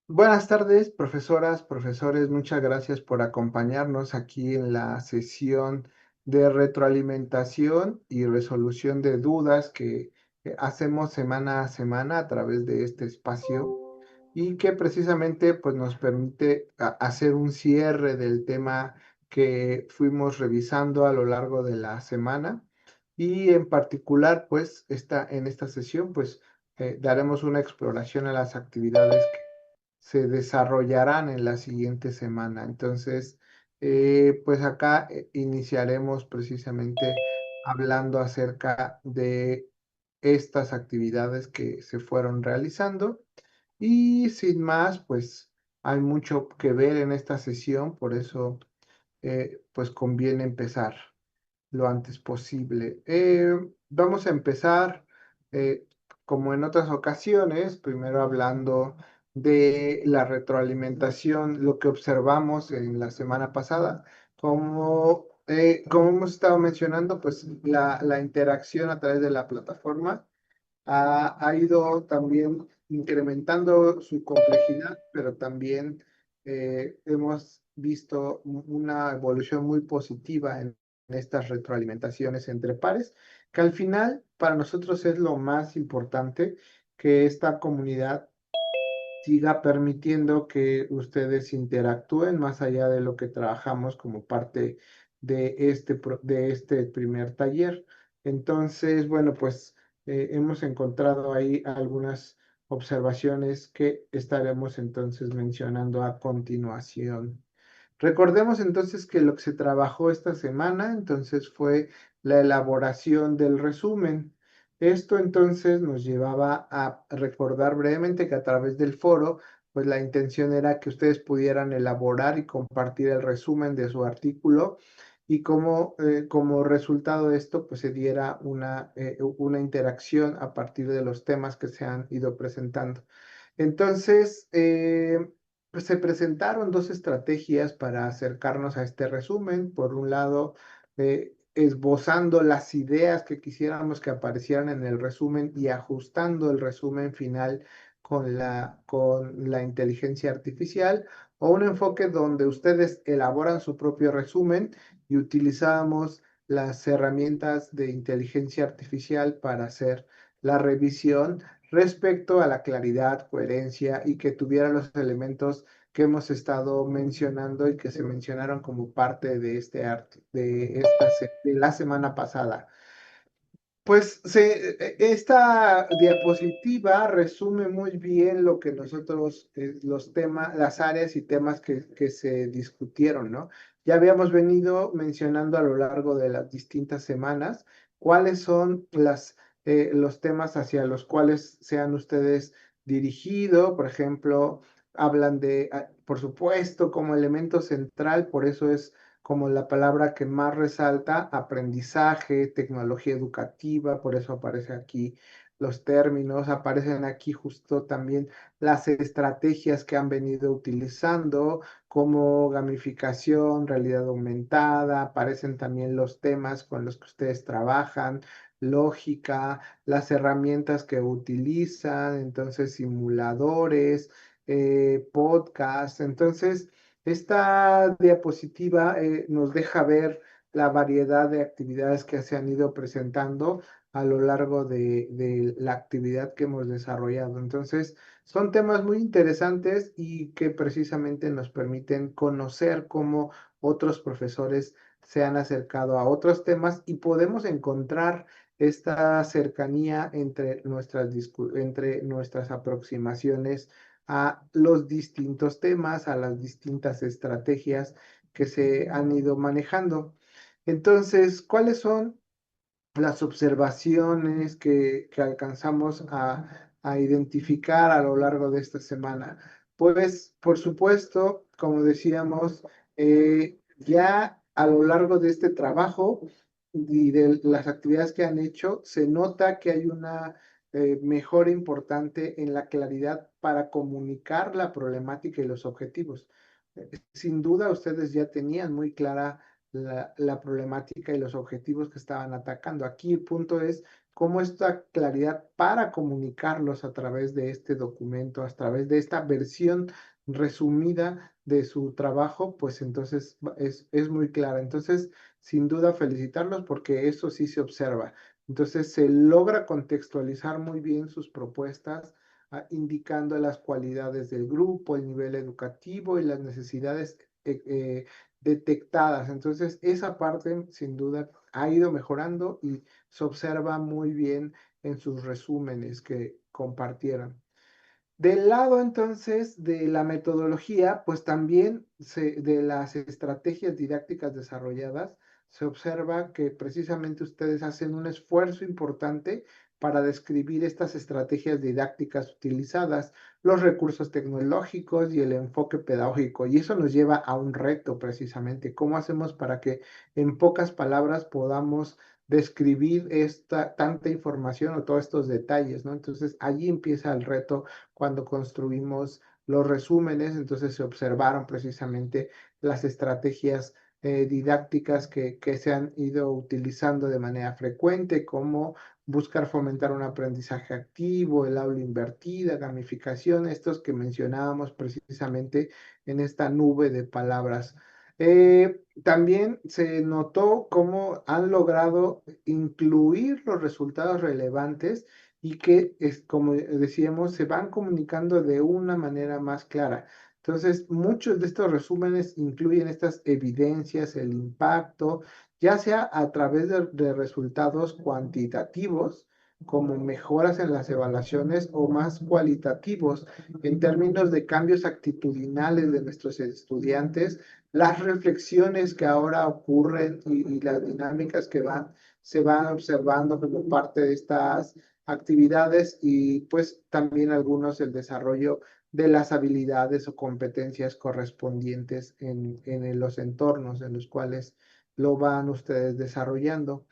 Buenas tardes, profesoras, profesores. Muchas gracias por acompañarnos aquí en la sesión de retroalimentación y resolución de dudas que hacemos semana a semana a través de este espacio y que precisamente pues, nos permite hacer un cierre del tema que fuimos revisando a lo largo de la semana y en particular pues en esta sesión pues daremos una exploración a las actividades se desarrollarán en la siguiente semana. Entonces, pues acá iniciaremos precisamente hablando acerca de estas actividades que se fueron realizando y sin más, pues hay mucho que ver en esta sesión, por eso pues conviene empezar lo antes posible. Vamos a empezar, eh, como en otras ocasiones, primero hablando de la retroalimentación, lo que observamos en la semana pasada. Como hemos estado mencionando, pues la interacción a través de la plataforma ha ido también incrementando su complejidad, pero también hemos visto una evolución muy positiva en estas retroalimentaciones entre pares, que al final para nosotros es lo más importante, que esta comunidad siga permitiendo que ustedes interactúen más allá de lo que trabajamos como parte de este primer taller. Entonces, bueno, pues hemos encontrado ahí algunas observaciones que estaremos entonces mencionando a continuación. Recordemos entonces que lo que se trabajó esta semana, entonces fue la elaboración del resumen. Esto entonces nos llevaba a recordar brevemente que a través del foro, pues la intención era que ustedes pudieran elaborar y compartir el resumen de su artículo y como resultado de esto, pues se diera una interacción a partir de los temas que se han ido presentando. Entonces, pues se presentaron dos estrategias para acercarnos a este resumen. Por un lado, esbozando las ideas que quisiéramos que aparecieran en el resumen y ajustando el resumen final con la inteligencia artificial, o un enfoque donde ustedes elaboran su propio resumen y utilizamos las herramientas de inteligencia artificial para hacer la revisión respecto a la claridad, coherencia y que tuviera los elementos que hemos estado mencionando y que se mencionaron como parte de de la semana pasada. Pues esta diapositiva resume muy bien lo que nosotros, los temas, las áreas y temas que se discutieron, ¿no? Ya habíamos venido mencionando a lo largo de las distintas semanas cuáles son los temas hacia los cuales se han ustedes dirigido. Por ejemplo, hablan por supuesto, como elemento central, por eso es como la palabra que más resalta, aprendizaje, tecnología educativa, por eso aparece aquí los términos, aparecen aquí justo también las estrategias que han venido utilizando, como gamificación, realidad aumentada, aparecen también los temas con los que ustedes trabajan, lógica, las herramientas que utilizan, entonces simuladores, podcast, entonces esta diapositiva nos deja ver la variedad de actividades que se han ido presentando a lo largo de la actividad que hemos desarrollado. Entonces, son temas muy interesantes y que precisamente nos permiten conocer cómo otros profesores se han acercado a otros temas y podemos encontrar esta cercanía entre nuestras aproximaciones a los distintos temas, a las distintas estrategias que se han ido manejando. Entonces, ¿cuáles son las observaciones que alcanzamos a identificar a lo largo de esta semana? Pues, por supuesto, como decíamos, ya a lo largo de este trabajo y de las actividades que han hecho, se nota que hay una mejora importante en la claridad para comunicar la problemática y los objetivos. Sin duda, ustedes ya tenían muy clara la problemática y los objetivos que estaban atacando. Aquí el punto es cómo esta claridad para comunicarlos a través de este documento, a través de esta versión resumida de su trabajo, pues entonces es muy clara. Entonces, sin duda, felicitarlos porque eso sí se observa. Entonces, se logra contextualizar muy bien sus propuestas, indicando las cualidades del grupo, el nivel educativo y las necesidades detectadas. Entonces, esa parte, sin duda, ha ido mejorando y se observa muy bien en sus resúmenes que compartieron. Del lado entonces de la metodología, pues también de las estrategias didácticas desarrolladas, se observa que precisamente ustedes hacen un esfuerzo importante para describir estas estrategias didácticas utilizadas, los recursos tecnológicos y el enfoque pedagógico. Y eso nos lleva a un reto precisamente. ¿Cómo hacemos para que en pocas palabras podamos describir esta tanta información o todos estos detalles, ¿no? Entonces allí empieza el reto cuando construimos los resúmenes, entonces se observaron precisamente las estrategias didácticas que se han ido utilizando de manera frecuente, como buscar fomentar un aprendizaje activo, el aula invertida, gamificación, estos que mencionábamos precisamente en esta nube de palabras. También se notó cómo han logrado incluir los resultados relevantes y que, como decíamos, se van comunicando de una manera más clara. Entonces, muchos de estos resúmenes incluyen estas evidencias, el impacto, ya sea a través de resultados cuantitativos, como mejoras en las evaluaciones, o más cualitativos, en términos de cambios actitudinales de nuestros estudiantes, las reflexiones que ahora ocurren y las dinámicas que se van observando como parte de estas actividades y pues también algunos el desarrollo de las habilidades o competencias correspondientes en los entornos en los cuales lo van ustedes desarrollando.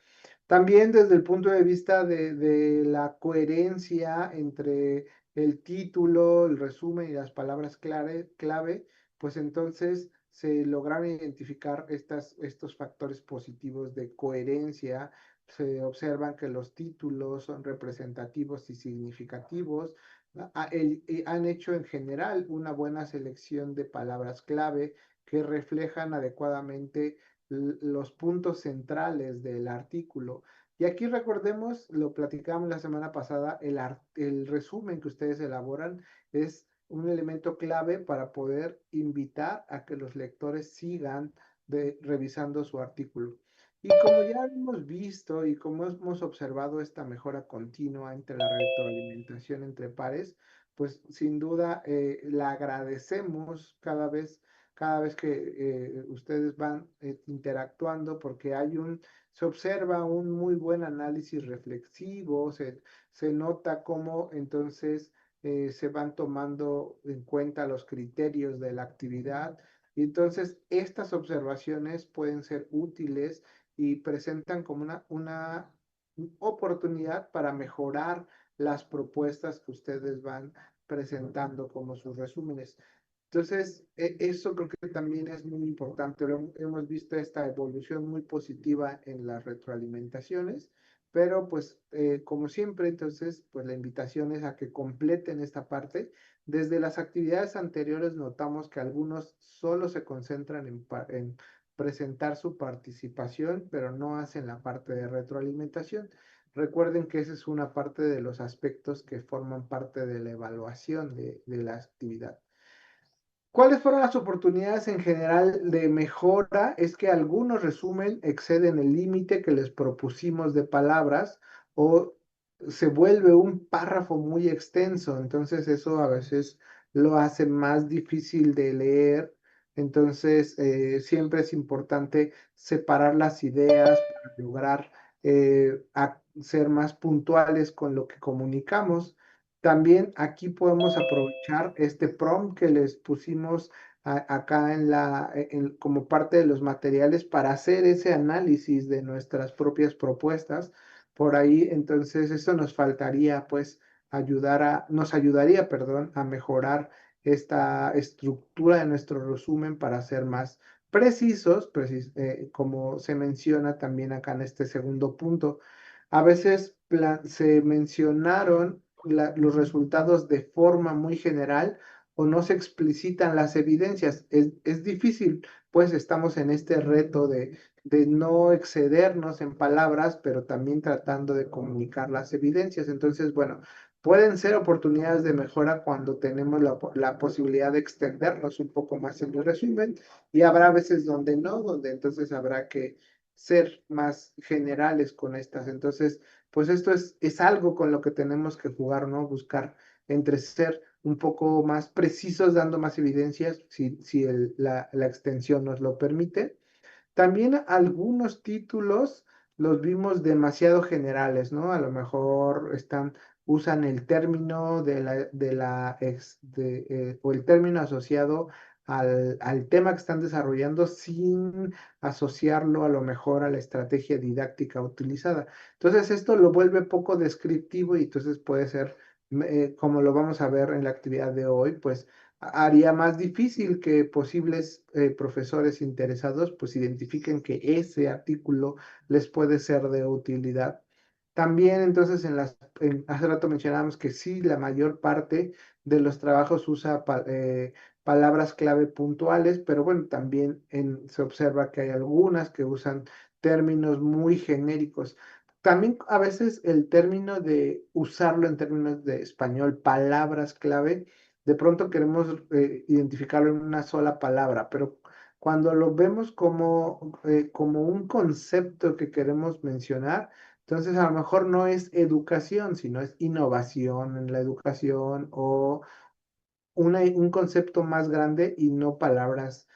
También desde el punto de vista de la coherencia entre el título, el resumen y las palabras clave, pues entonces se lograron identificar estos factores positivos de coherencia. Se observan que los títulos son representativos y significativos. Han hecho en general una buena selección de palabras clave que reflejan adecuadamente los puntos centrales del artículo. Y aquí recordemos, lo platicamos la semana pasada, el resumen que ustedes elaboran es un elemento clave para poder invitar a que los lectores sigan revisando su artículo. Y como ya hemos visto y como hemos observado esta mejora continua entre la retroalimentación entre pares, pues sin duda la agradecemos cada vez que ustedes van interactuando porque se observa un muy buen análisis reflexivo, se nota cómo entonces se van tomando en cuenta los criterios de la actividad y entonces estas observaciones pueden ser útiles y presentan como una oportunidad para mejorar las propuestas que ustedes van presentando como sus resúmenes. Entonces, eso creo que también es muy importante. Hemos visto esta evolución muy positiva en las retroalimentaciones, pero pues como siempre, entonces, pues la invitación es a que completen esta parte. Desde las actividades anteriores notamos que algunos solo se concentran en presentar su participación, pero no hacen la parte de retroalimentación. Recuerden que esa es una parte de los aspectos que forman parte de la evaluación de la actividad. ¿Cuáles fueron las oportunidades en general de mejora? Es que algunos resumen exceden el límite que les propusimos de palabras o se vuelve un párrafo muy extenso, entonces eso a veces lo hace más difícil de leer. Entonces siempre es importante separar las ideas para lograr ser más puntuales con lo que comunicamos. También aquí podemos aprovechar este prompt que les pusimos acá como parte de los materiales para hacer ese análisis de nuestras propias propuestas. Por ahí, entonces, eso nos ayudaría, perdón, a mejorar esta estructura de nuestro resumen para ser más precisos, como se menciona también acá en este segundo punto. A veces se mencionaron los resultados de forma muy general o no se explicitan las evidencias. Es difícil, pues estamos en este reto de no excedernos en palabras, pero también tratando de comunicar las evidencias. Entonces, bueno, pueden ser oportunidades de mejora cuando tenemos la posibilidad de extendernos un poco más en el resumen y habrá veces donde no, donde entonces habrá que ser más generales con estas. Entonces, pues esto es algo con lo que tenemos que jugar, ¿no? Buscar entre ser un poco más precisos, dando más evidencias, si la extensión nos lo permite. También algunos títulos los vimos demasiado generales, ¿no? A lo mejor usan el término o el término asociado al tema que están desarrollando sin asociarlo a lo mejor a la estrategia didáctica utilizada. Entonces esto lo vuelve poco descriptivo y entonces puede ser, como lo vamos a ver en la actividad de hoy, pues haría más difícil que posibles profesores interesados pues identifiquen que ese artículo les puede ser de utilidad. También entonces hace rato mencionábamos que sí, la mayor parte de los trabajos usa palabras clave puntuales, pero bueno, también se observa que hay algunas que usan términos muy genéricos. También a veces el término de usarlo en términos de español, palabras clave, de pronto queremos identificarlo en una sola palabra, pero cuando lo vemos como un concepto que queremos mencionar, entonces a lo mejor no es educación, sino es innovación en la educación o un concepto más grande y no palabras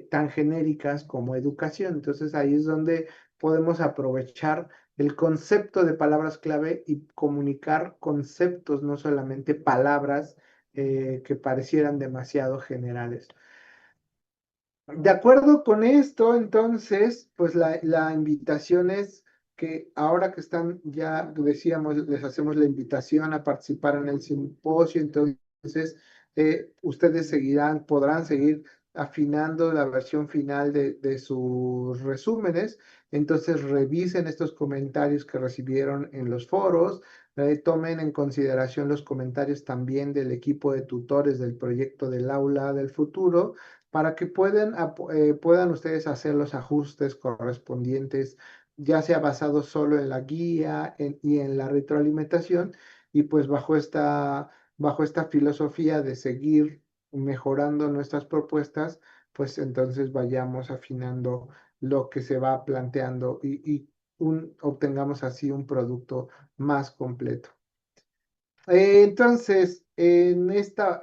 tan genéricas como educación. Entonces ahí es donde podemos aprovechar el concepto de palabras clave y comunicar conceptos, no solamente palabras que parecieran demasiado generales. De acuerdo con esto, entonces, pues la invitación es que ahora que están, ya decíamos, les hacemos la invitación a participar en el simposio, entonces ustedes podrán seguir afinando la versión final de sus resúmenes, entonces revisen estos comentarios que recibieron en los foros, tomen en consideración los comentarios también del equipo de tutores del proyecto del aula del futuro para que puedan ustedes hacer los ajustes correspondientes, ya sea basado solo en la guía y en la retroalimentación, y pues bajo esta filosofía de seguir mejorando nuestras propuestas, pues entonces vayamos afinando lo que se va planteando y obtengamos así un producto más completo. Entonces, en esta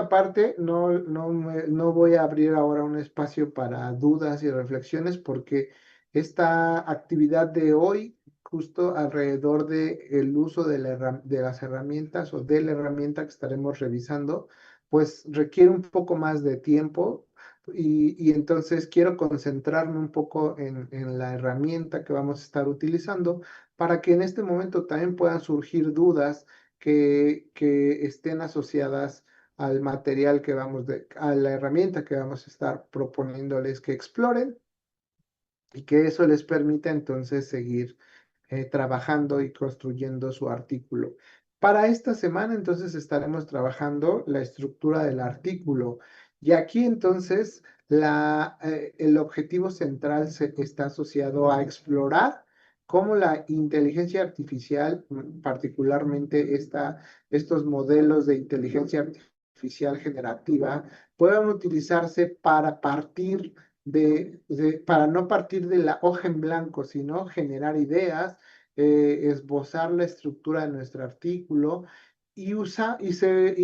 parte no voy a abrir ahora un espacio para dudas y reflexiones porque esta actividad de hoy, justo alrededor de el uso de las herramientas o de la herramienta que estaremos revisando, pues requiere un poco más de tiempo y entonces quiero concentrarme un poco en la herramienta que vamos a estar utilizando para que en este momento también puedan surgir dudas que estén asociadas al material a la herramienta que vamos a estar proponiéndoles que exploren y que eso les permita entonces seguir trabajando y construyendo su artículo. Para esta semana entonces estaremos trabajando la estructura del artículo y aquí entonces el objetivo central está asociado a explorar cómo la inteligencia artificial, particularmente estos modelos de inteligencia artificial generativa, puedan utilizarse para no partir de la hoja en blanco, sino generar ideas, esbozar la estructura de nuestro artículo y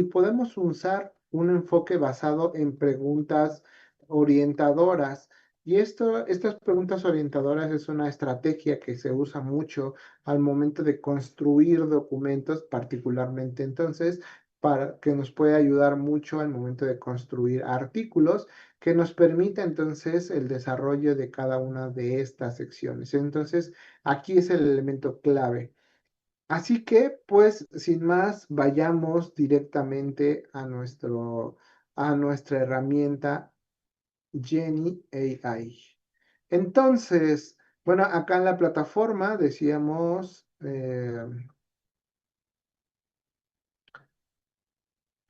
podemos usar un enfoque basado en preguntas orientadoras. Y estas preguntas orientadoras es una estrategia que se usa mucho al momento de construir documentos, particularmente entonces, para que nos puede ayudar mucho al momento de construir artículos que nos permita entonces el desarrollo de cada una de estas secciones. Entonces, aquí es el elemento clave. Así que, pues, sin más, vayamos directamente a nuestra herramienta Jenny AI. Entonces, bueno, acá en la plataforma decíamos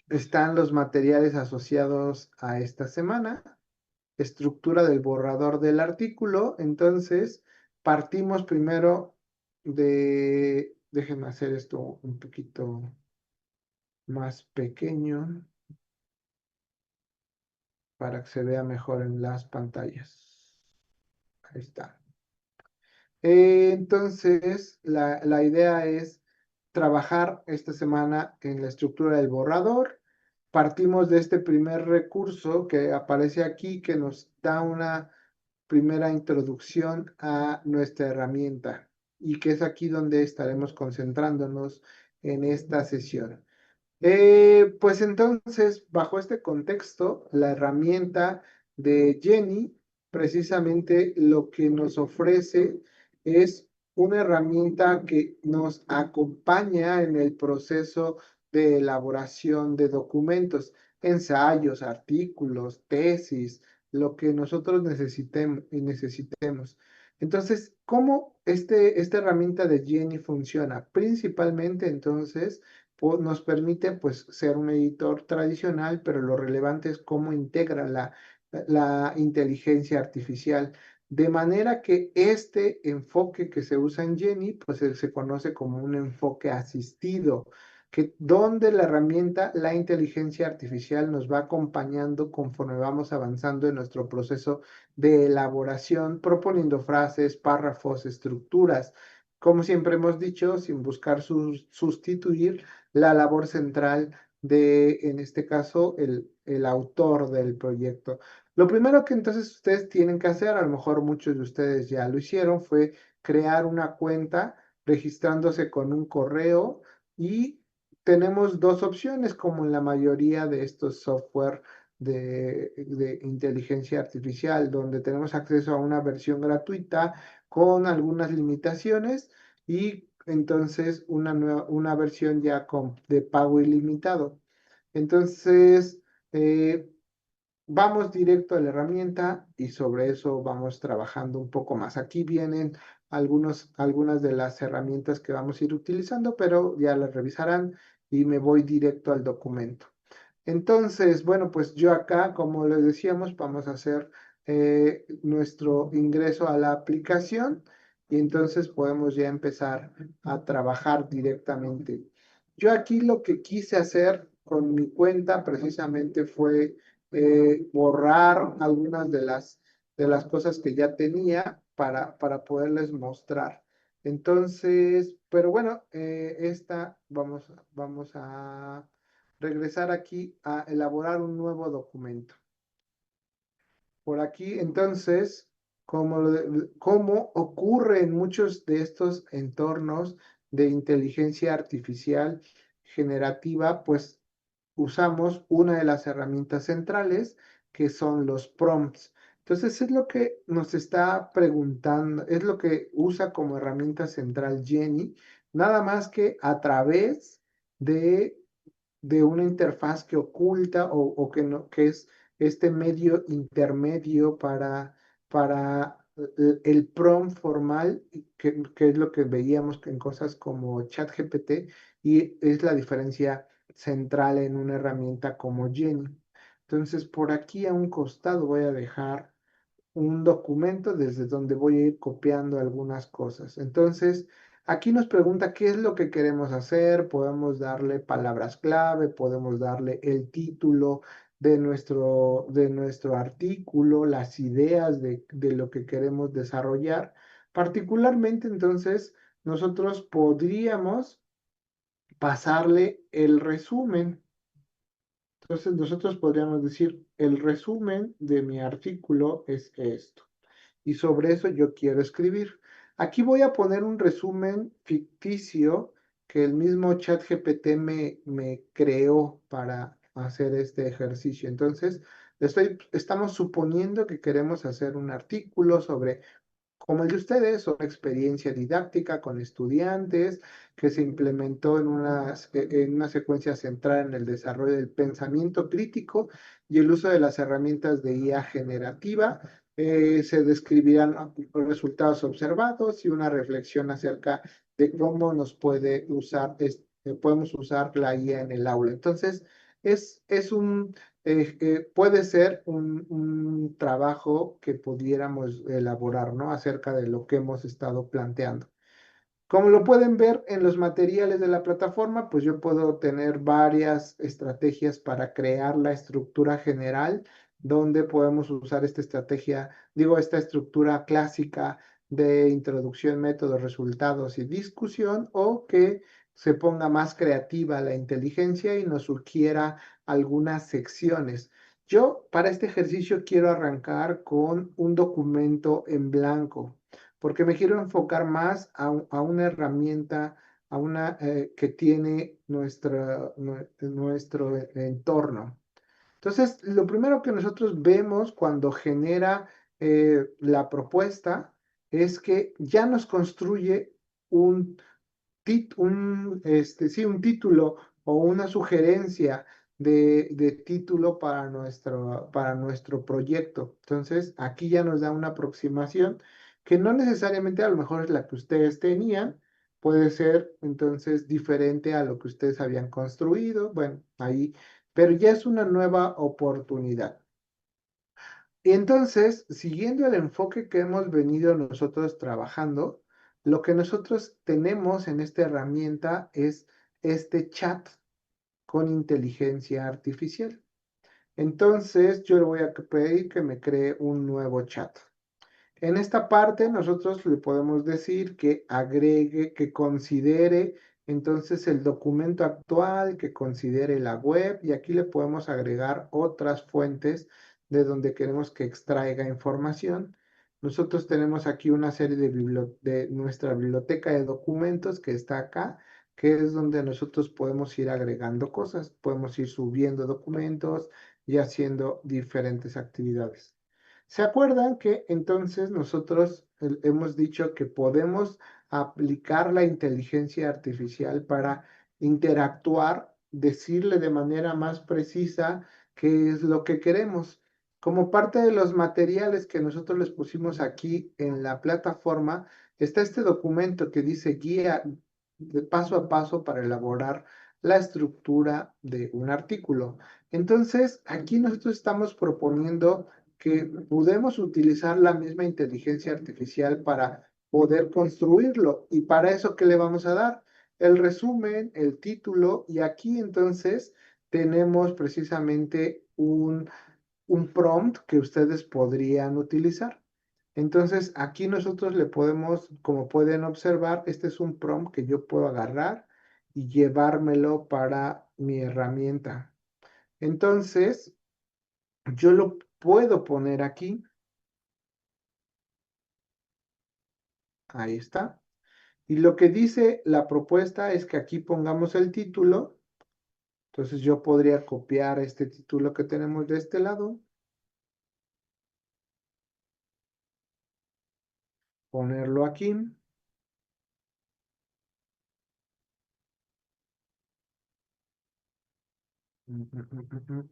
están los materiales asociados a esta semana, estructura del borrador del artículo. Entonces, partimos primero déjenme hacer esto un poquito más pequeño para que se vea mejor en las pantallas. Ahí está. Entonces, la idea es trabajar esta semana en la estructura del borrador. Partimos de este primer recurso que aparece aquí, que nos da una primera introducción a nuestra herramienta y que es aquí donde estaremos concentrándonos en esta sesión. Pues entonces, bajo este contexto, la herramienta de Jenny precisamente lo que nos ofrece es una herramienta que nos acompaña en el proceso de elaboración de documentos, ensayos, artículos, tesis, lo que nosotros necesitemos. Entonces, ¿cómo esta herramienta de Jenny funciona? Principalmente, entonces, nos permite pues ser un editor tradicional, pero lo relevante es cómo integra la inteligencia artificial. De manera que este enfoque que se usa en Jenny, pues se conoce como un enfoque asistido, que donde la herramienta, la inteligencia artificial nos va acompañando conforme vamos avanzando en nuestro proceso de elaboración, proponiendo frases, párrafos, estructuras, como siempre hemos dicho, sin buscar sustituir la labor central en este caso, el autor del proyecto. Lo primero que entonces ustedes tienen que hacer, a lo mejor muchos de ustedes ya lo hicieron, fue crear una cuenta registrándose con un correo y tenemos dos opciones, como en la mayoría de estos software de inteligencia artificial, donde tenemos acceso a una versión gratuita con algunas limitaciones y entonces una versión ya de pago ilimitado. Entonces, eh, vamos directo a la herramienta y sobre eso vamos trabajando un poco más. Aquí vienen algunas de las herramientas que vamos a ir utilizando, pero ya las revisarán y me voy directo al documento. Entonces, bueno, pues yo acá, como les decíamos, vamos a hacer nuestro ingreso a la aplicación y entonces podemos ya empezar a trabajar directamente. Yo aquí lo que quise hacer con mi cuenta precisamente fue borrar algunas de las cosas que ya tenía para poderles mostrar. Entonces, pero bueno, vamos a regresar aquí a elaborar un nuevo documento. Por aquí, entonces, como ocurre en muchos de estos entornos de inteligencia artificial generativa, pues usamos una de las herramientas centrales que son los prompts. Entonces, es lo que nos está preguntando, es lo que usa como herramienta central Jenny, nada más que a través de una interfaz que oculta o que, no, que es este medio intermedio para el prompt formal, que es lo que veíamos en cosas como ChatGPT, y es la diferencia central en una herramienta como Jenny. Entonces, por aquí a un costado voy a dejar un documento desde donde voy a ir copiando algunas cosas. Entonces, aquí nos pregunta qué es lo que queremos hacer, podemos darle palabras clave, podemos darle el título de nuestro artículo, las ideas de lo que queremos desarrollar. Particularmente, entonces, nosotros podríamos pasarle el resumen. Entonces, nosotros podríamos decir, el resumen de mi artículo es esto y sobre eso yo quiero escribir. Aquí voy a poner un resumen ficticio que el mismo ChatGPT me creó para hacer este ejercicio. Entonces, estamos suponiendo que queremos hacer un artículo sobre como el de ustedes, una experiencia didáctica con estudiantes que se implementó en una secuencia centrada en el desarrollo del pensamiento crítico y el uso de las herramientas de IA generativa. Se describirán los resultados observados y una reflexión acerca de cómo nos puede usar, podemos usar la IA en el aula. Entonces, es puede ser un trabajo que pudiéramos elaborar, ¿no? Acerca de lo que hemos estado planteando. Como lo pueden ver en los materiales de la plataforma, pues yo puedo tener varias estrategias para crear la estructura general, donde podemos usar esta estrategia, digo, esta estructura clásica de introducción, métodos, resultados y discusión, o que se ponga más creativa la inteligencia y nos sugiera algunas secciones. Yo para este ejercicio quiero arrancar con un documento en blanco porque me quiero enfocar más a una herramienta, a una que tiene nuestro entorno. Entonces, lo primero que nosotros vemos cuando genera la propuesta es que ya nos construye un sí, un título o una sugerencia de título para nuestro proyecto. Entonces, aquí ya nos da una aproximación que no necesariamente a lo mejor es la que ustedes tenían, puede ser entonces diferente a lo que ustedes habían construido, bueno, ahí, pero ya es una nueva oportunidad. Y entonces, siguiendo el enfoque que hemos venido nosotros trabajando, lo que nosotros tenemos en esta herramienta es este chat con inteligencia artificial. Entonces, yo le voy a pedir que me cree un nuevo chat. En esta parte nosotros le podemos decir que agregue, que considere entonces el documento actual, que considere la web y aquí le podemos agregar otras fuentes de donde queremos que extraiga información. Nosotros tenemos aquí una serie de nuestra biblioteca de documentos que está acá, que es donde nosotros podemos ir agregando cosas, podemos ir subiendo documentos y haciendo diferentes actividades. ¿Se acuerdan que entonces nosotros hemos dicho que podemos aplicar la inteligencia artificial para interactuar, decirle de manera más precisa qué es lo que queremos? Como parte de los materiales que nosotros les pusimos aquí en la plataforma, está este documento que dice guía de paso a paso para elaborar la estructura de un artículo. Entonces, aquí nosotros estamos proponiendo que podemos utilizar la misma inteligencia artificial para poder construirlo. Y para eso, ¿qué le vamos a dar? El resumen, el título, y aquí entonces tenemos precisamente un prompt que ustedes podrían utilizar. Entonces, aquí nosotros le podemos, como pueden observar, este es un prompt que yo puedo agarrar y llevármelo para mi herramienta. Entonces, yo lo puedo poner aquí. Ahí está. Y lo que dice la propuesta es que aquí pongamos el título. Entonces yo podría copiar este título que tenemos de este lado, ponerlo aquí. Mm, mm, mm, mm, mm.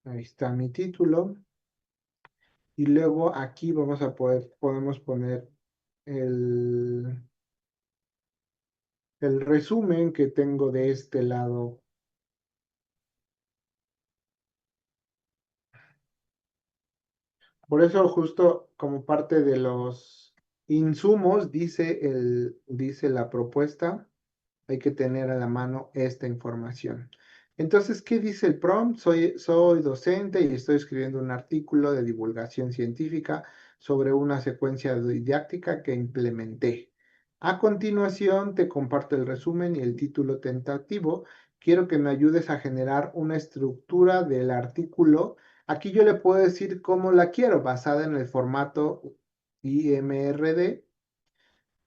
Ahí está mi título. Y luego aquí podemos poner el, el resumen que tengo de este lado. Por eso justo como parte de los insumos, dice la propuesta, hay que tener a la mano esta información. Entonces, ¿qué dice el prompt? Soy docente y estoy escribiendo un artículo de divulgación científica sobre una secuencia didáctica que implementé. A continuación, te comparto el resumen y el título tentativo. Quiero que me ayudes a generar una estructura del artículo. Aquí yo le puedo decir cómo la quiero, basada en el formato IMRD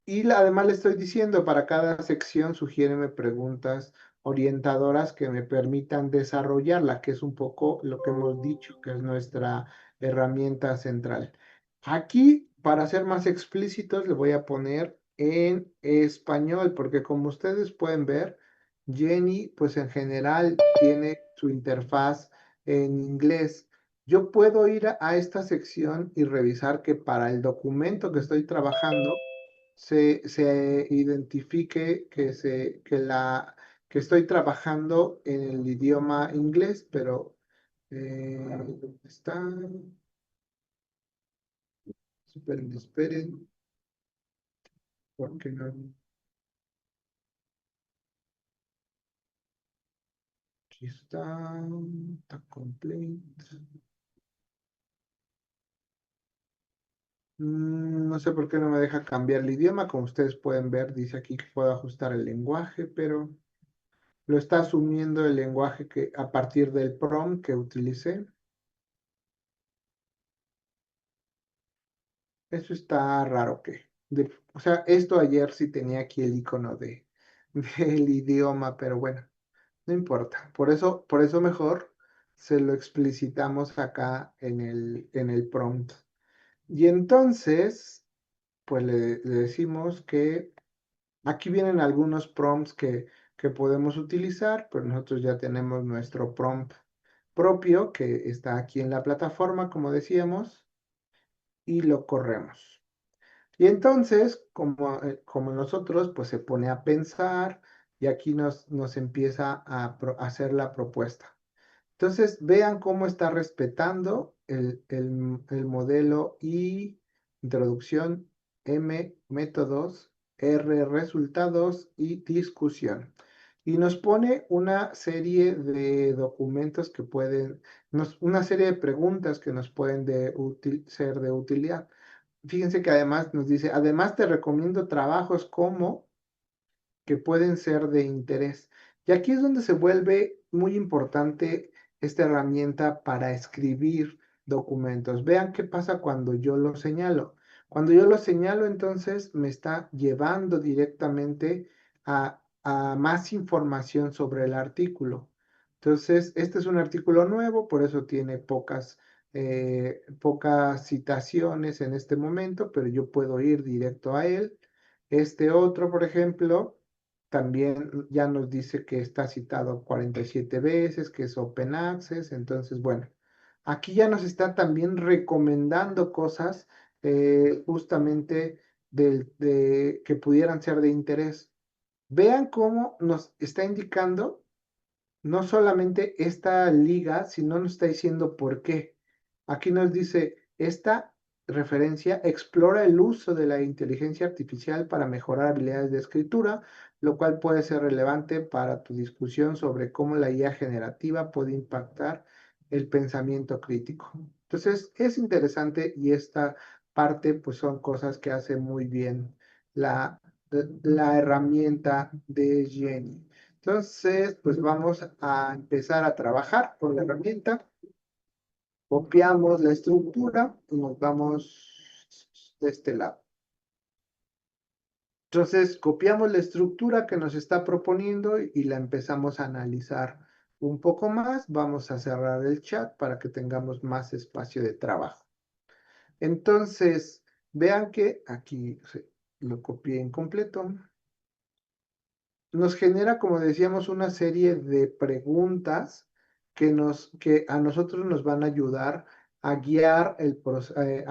y además le estoy diciendo, para cada sección sugiéreme preguntas orientadoras que me permitan desarrollarla, que es un poco lo que hemos dicho, que es nuestra herramienta central. Aquí, para ser más explícitos, le voy a poner en español, porque como ustedes pueden ver, Jenny, pues en general tiene su interfaz en inglés. Yo puedo ir a esta sección y revisar que para el documento que estoy trabajando se identifique que estoy trabajando en el idioma inglés, pero ¿dónde está? Esperen, esperen, porque no. Aquí está complete. No sé por qué no me deja cambiar el idioma. Como ustedes pueden ver, dice aquí que puedo ajustar el lenguaje, pero lo está asumiendo el lenguaje que a partir del prompt que utilicé. Eso está raro o sea, esto ayer sí tenía aquí el icono del idioma, pero bueno, no importa. Por eso mejor se lo explicitamos acá en el prompt. Y entonces, pues le decimos que aquí vienen algunos prompts que podemos utilizar, pero nosotros ya tenemos nuestro prompt propio que está aquí en la plataforma, como decíamos, y lo corremos. Y entonces, como nosotros, pues se pone a pensar y aquí nos empieza a hacer la propuesta. Entonces, vean cómo está respetando el modelo I, introducción, M, métodos, R, resultados y discusión. Y nos pone una serie de documentos que una serie de preguntas que nos pueden ser de utilidad. Fíjense que además nos dice, además te recomiendo trabajos como que pueden ser de interés. Y aquí es donde se vuelve muy importante esta herramienta para escribir documentos. Vean qué pasa cuando yo lo señalo. Cuando yo lo señalo, entonces me está llevando directamente a más información sobre el artículo. Entonces, este es un artículo nuevo, por eso tiene pocas citaciones en este momento, pero yo puedo ir directo a él. Este otro, por ejemplo, también ya nos dice que está citado 47 veces, que es Open Access. Entonces, bueno, aquí ya nos está también recomendando cosas justamente que pudieran ser de interés. Vean cómo nos está indicando no solamente esta liga, sino nos está diciendo por qué. Aquí nos dice, esta referencia explora el uso de la inteligencia artificial para mejorar habilidades de escritura, lo cual puede ser relevante para tu discusión sobre cómo la IA generativa puede impactar el pensamiento crítico. Entonces, es interesante y esta parte, pues son cosas que hace muy bien la, la herramienta de Jenny. Entonces, pues vamos a empezar a trabajar con la herramienta. Copiamos la estructura y nos vamos de este lado. Entonces, copiamos la estructura que nos está proponiendo y la empezamos a analizar un poco más. Vamos a cerrar el chat para que tengamos más espacio de trabajo. Entonces, vean que aquí lo copié incompleto. Nos genera, como decíamos, una serie de preguntas que a nosotros nos van a ayudar a a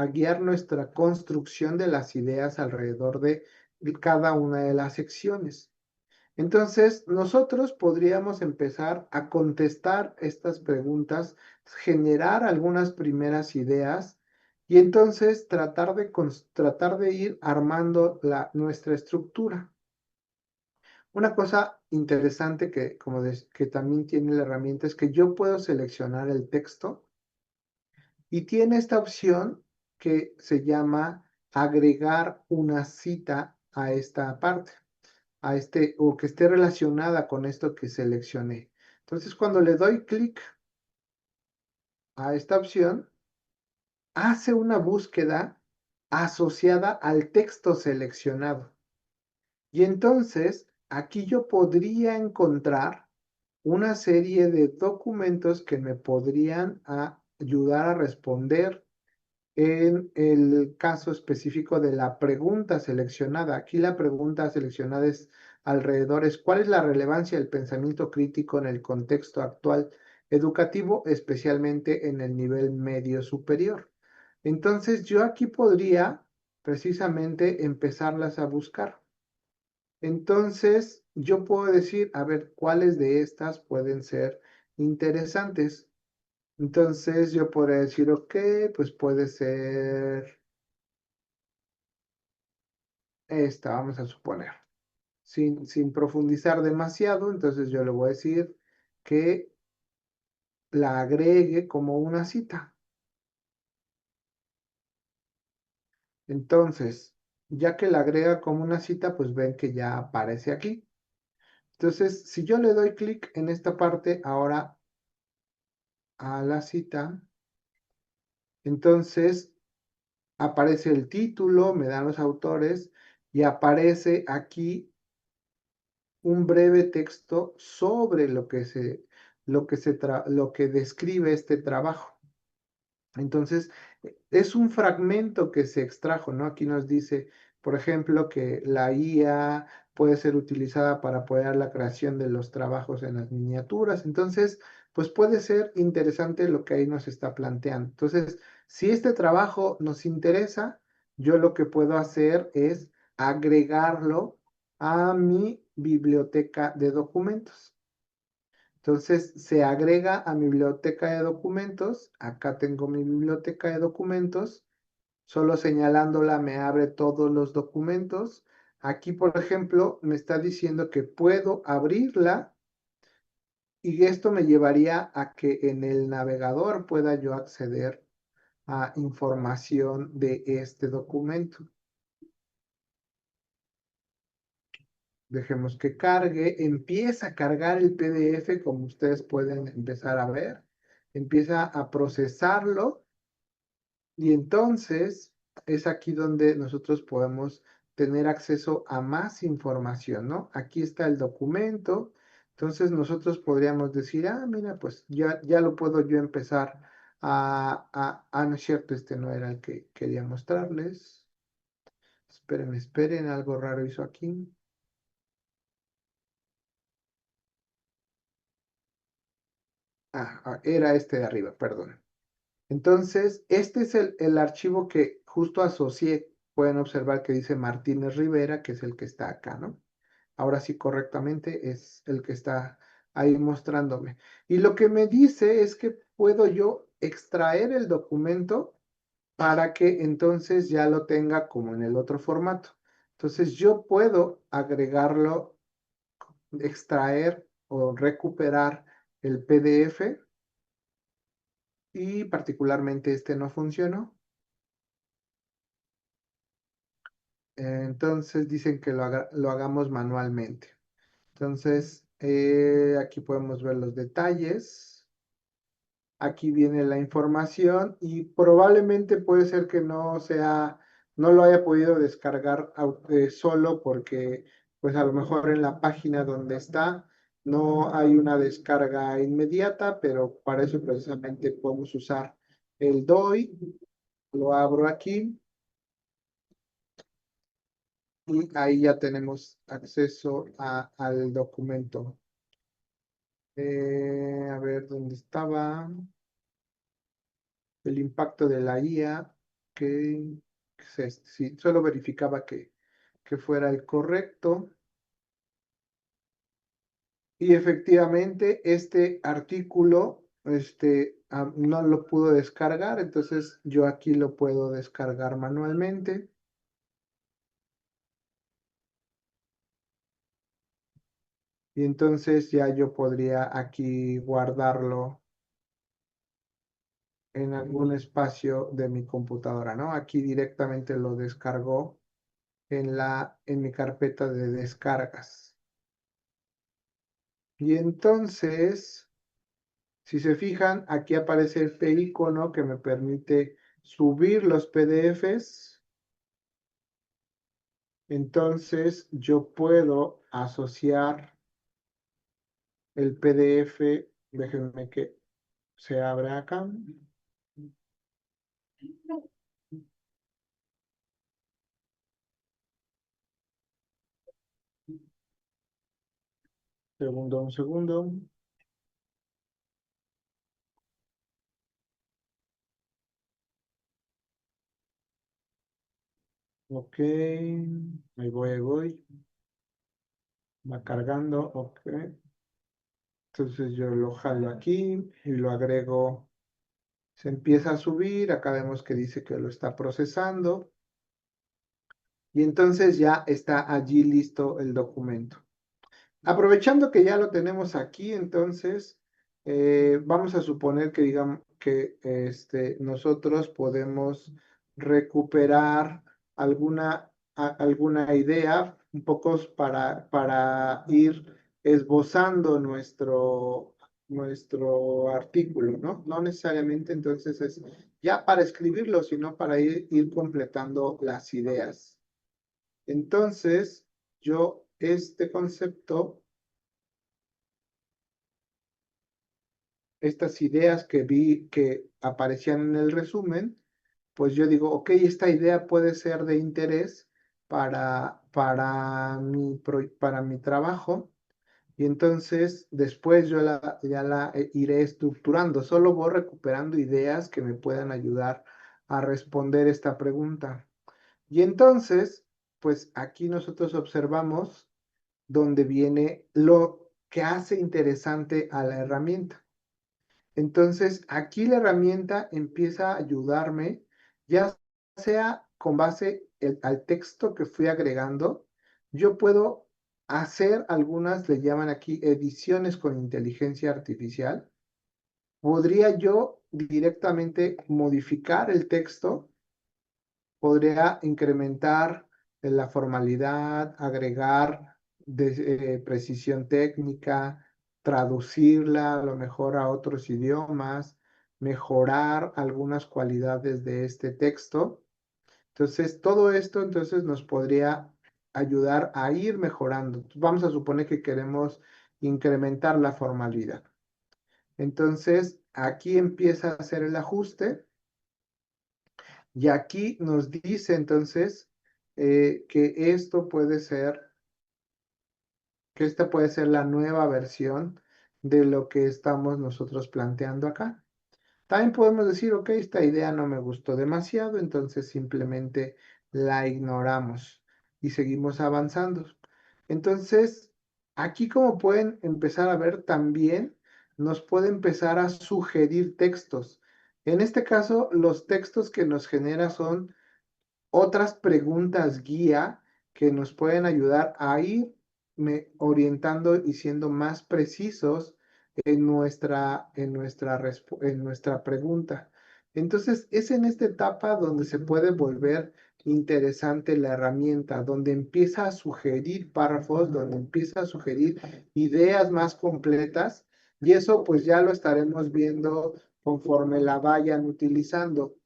guiar nuestra construcción de las ideas alrededor de cada una de las secciones. Entonces, nosotros podríamos empezar a contestar estas preguntas, generar algunas primeras ideas y entonces tratar de ir armando nuestra estructura. Una cosa interesante que también tiene la herramienta es que yo puedo seleccionar el texto y tiene esta opción que se llama agregar una cita a esta parte, o que esté relacionada con esto que seleccioné. Entonces, cuando le doy clic a esta opción, hace una búsqueda asociada al texto seleccionado. Y entonces, aquí yo podría encontrar una serie de documentos que me podrían ayudar a responder en el caso específico de la pregunta seleccionada. Aquí la pregunta seleccionada es ¿cuál es la relevancia del pensamiento crítico en el contexto actual? educativo, especialmente en el nivel medio superior. Entonces yo aquí podría precisamente empezarlas a buscar. Entonces yo puedo decir, a ver, ¿cuáles de estas pueden ser interesantes? Entonces yo podría decir, ok, pues puede ser esta, vamos a suponer. Sin profundizar demasiado, entonces yo le voy a decir que la agregue como una cita. Entonces, ya que la agrega como una cita, pues ven que ya aparece aquí. Entonces, si yo le doy clic en esta parte ahora a la cita, entonces aparece el título, me dan los autores y aparece aquí un breve texto sobre lo que describe este trabajo. Entonces, es un fragmento que se extrajo, ¿no? Aquí nos dice, por ejemplo, que la IA puede ser utilizada para apoyar la creación de los trabajos en las miniaturas. Entonces, pues puede ser interesante lo que ahí nos está planteando. Entonces, si este trabajo nos interesa, yo lo que puedo hacer es agregarlo a mi biblioteca de documentos. Entonces se agrega a mi biblioteca de documentos. Acá tengo mi biblioteca de documentos. Solo señalándola me abre todos los documentos. Aquí, por ejemplo, me está diciendo que puedo abrirla y esto me llevaría a que en el navegador pueda yo acceder a información de este documento. Dejemos que cargue, empieza a cargar el PDF como ustedes pueden empezar a ver, empieza a procesarlo y entonces es aquí donde nosotros podemos tener acceso a más información, ¿no? Aquí está el documento, entonces nosotros podríamos decir, ah, mira, pues ya lo puedo yo empezar no es cierto, este no era el que quería mostrarles. Esperen, algo raro hizo aquí. Era este de arriba, perdón. Entonces, este es el archivo que justo asocié. Pueden observar que dice Martínez Rivera, que es el que está acá, ¿no? Ahora sí, correctamente es el que está ahí mostrándome. Y lo que me dice es que puedo yo extraer el documento para que entonces ya lo tenga como en el otro formato. Entonces yo puedo agregarlo, extraer o recuperar el PDF y particularmente este no funcionó. Entonces dicen que lo hagamos manualmente. Entonces, aquí podemos ver los detalles. Aquí viene la información y probablemente puede ser que no lo haya podido descargar solo porque pues a lo mejor en la página donde está no hay una descarga inmediata, pero para eso precisamente podemos usar el DOI. Lo abro aquí y ahí ya tenemos acceso al documento. A ver, ¿dónde estaba? El impacto de la IA, sí, solo verificaba que fuera el correcto. Y efectivamente, este artículo no lo pudo descargar, entonces yo aquí lo puedo descargar manualmente. Y entonces ya yo podría aquí guardarlo en algún espacio de mi computadora, ¿no? Aquí directamente lo descargó en mi carpeta de descargas. Y entonces, si se fijan, aquí aparece este icono que me permite subir los PDFs. Entonces, yo puedo asociar el PDF, déjenme que se abra acá. Un segundo. Ok, ahí voy. Va cargando, ok. Entonces yo lo jalo aquí y lo agrego. Se empieza a subir, acá vemos que dice que lo está procesando y entonces ya está allí listo el documento. Aprovechando que ya lo tenemos aquí, entonces vamos a suponer que digamos que nosotros podemos recuperar alguna idea, un poco para ir esbozando nuestro artículo, ¿no? No necesariamente entonces es ya para escribirlo, sino para ir completando las ideas. Entonces, yo este concepto, estas ideas que vi que aparecían en el resumen, pues yo digo, ok, esta idea puede ser de interés para mi trabajo y entonces después yo ya la iré estructurando. Solo voy recuperando ideas que me puedan ayudar a responder esta pregunta. Y entonces, pues aquí nosotros observamos donde viene lo que hace interesante a la herramienta. Entonces, aquí la herramienta empieza a ayudarme, ya sea con base al texto que fui agregando, yo puedo hacer algunas, le llaman aquí ediciones con inteligencia artificial. Podría yo directamente modificar el texto, podría incrementar la formalidad, agregar precisión técnica, traducirla a lo mejor a otros idiomas, mejorar algunas cualidades de este texto. Entonces, todo esto entonces nos podría ayudar a ir mejorando. Vamos a suponer que queremos incrementar la formalidad. Entonces, aquí empieza a hacer el ajuste. Y aquí nos dice entonces que que esta puede ser la nueva versión de lo que estamos nosotros planteando acá. También podemos decir, ok, esta idea no me gustó demasiado, entonces simplemente la ignoramos y seguimos avanzando. Entonces, aquí como pueden empezar a ver también, nos puede empezar a sugerir textos. En este caso, los textos que nos genera son otras preguntas guía que nos pueden ayudar a ir orientando y siendo más precisos en nuestra pregunta. Entonces, es en esta etapa donde se puede volver interesante la herramienta, donde empieza a sugerir párrafos, donde empieza a sugerir ideas más completas, y eso pues ya lo estaremos viendo conforme la vayan utilizando.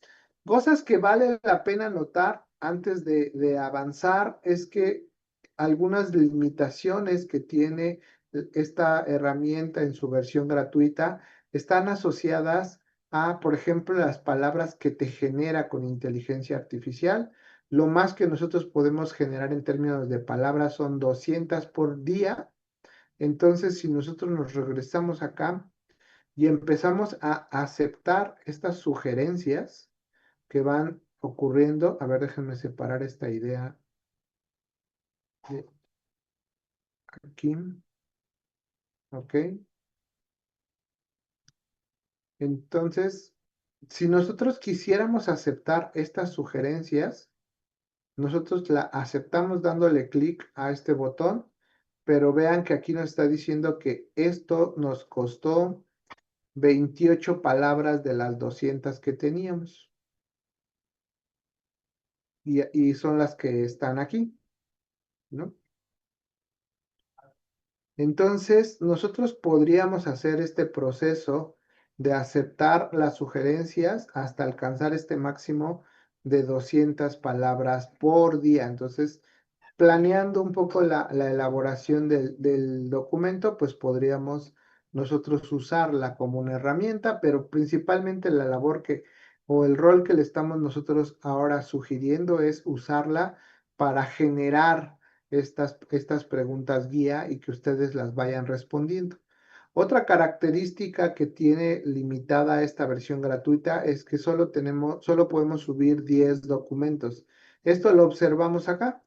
Cosas que vale la pena notar antes de avanzar es que algunas limitaciones que tiene esta herramienta en su versión gratuita están asociadas a, por ejemplo, las palabras que te genera con inteligencia artificial. Lo más que nosotros podemos generar en términos de palabras son 200 por día. Entonces, si nosotros nos regresamos acá y empezamos a aceptar estas sugerencias, que van ocurriendo. A ver, déjenme separar esta idea de aquí. ¿Ok? Entonces, si nosotros quisiéramos aceptar estas sugerencias, nosotros la aceptamos dándole clic a este botón, pero vean que aquí nos está diciendo que esto nos costó 28 palabras de las 200 que teníamos. Y son las que están aquí, ¿no? Entonces, nosotros podríamos hacer este proceso de aceptar las sugerencias hasta alcanzar este máximo de 200 palabras por día. Entonces, planeando un poco la elaboración del documento, pues podríamos nosotros usarla como una herramienta, pero principalmente la labor o el rol que le estamos nosotros ahora sugiriendo es usarla para generar estas preguntas guía y que ustedes las vayan respondiendo. Otra característica que tiene limitada esta versión gratuita es que solo podemos subir 10 documentos. Esto lo observamos acá.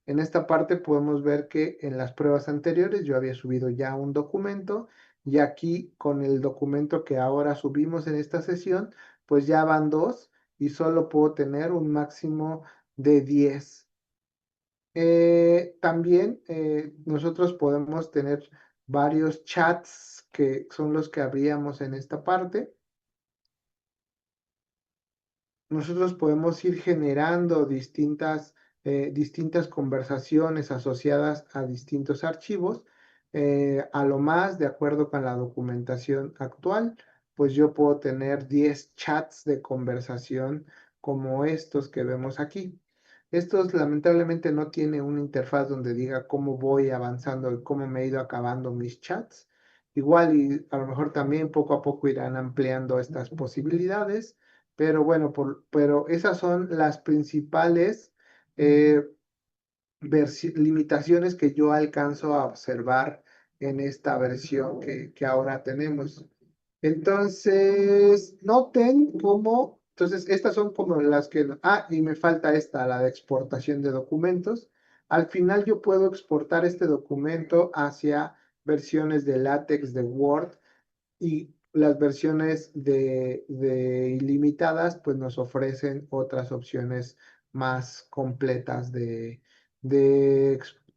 En esta parte podemos ver que en las pruebas anteriores yo había subido ya un documento y aquí con el documento que ahora subimos en esta sesión, pues ya van dos y solo puedo tener un máximo de 10. También nosotros podemos tener varios chats que son los que abríamos en esta parte. Nosotros podemos ir generando distintas conversaciones asociadas a distintos archivos. A lo más, de acuerdo con la documentación actual, pues yo puedo tener 10 chats de conversación como estos que vemos aquí. Estos lamentablemente no tiene una interfaz donde diga cómo voy avanzando y cómo me he ido acabando mis chats. Igual y a lo mejor también poco a poco irán ampliando estas posibilidades, pero bueno, pero esas son las principales eh, limitaciones que yo alcanzo a observar en esta versión que ahora tenemos. Entonces, noten cómo, entonces estas son como las que, y me falta esta, la de exportación de documentos. Al final yo puedo exportar este documento hacia versiones de látex, de Word, y las versiones de ilimitadas pues nos ofrecen otras opciones más completas de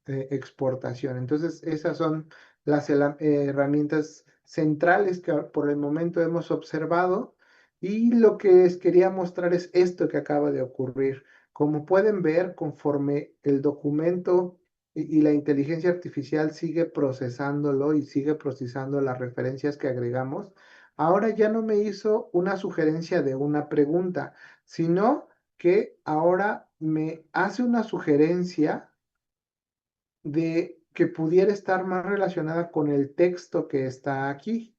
exportación. Entonces, esas son las herramientas centrales que por el momento hemos observado y lo que les quería mostrar es esto que acaba de ocurrir. Como pueden ver, conforme el documento y la inteligencia artificial sigue procesándolo y sigue procesando las referencias que agregamos, ahora ya no me hizo una sugerencia de una pregunta, sino que ahora me hace una sugerencia de que pudiera estar más relacionada con el texto que está aquí.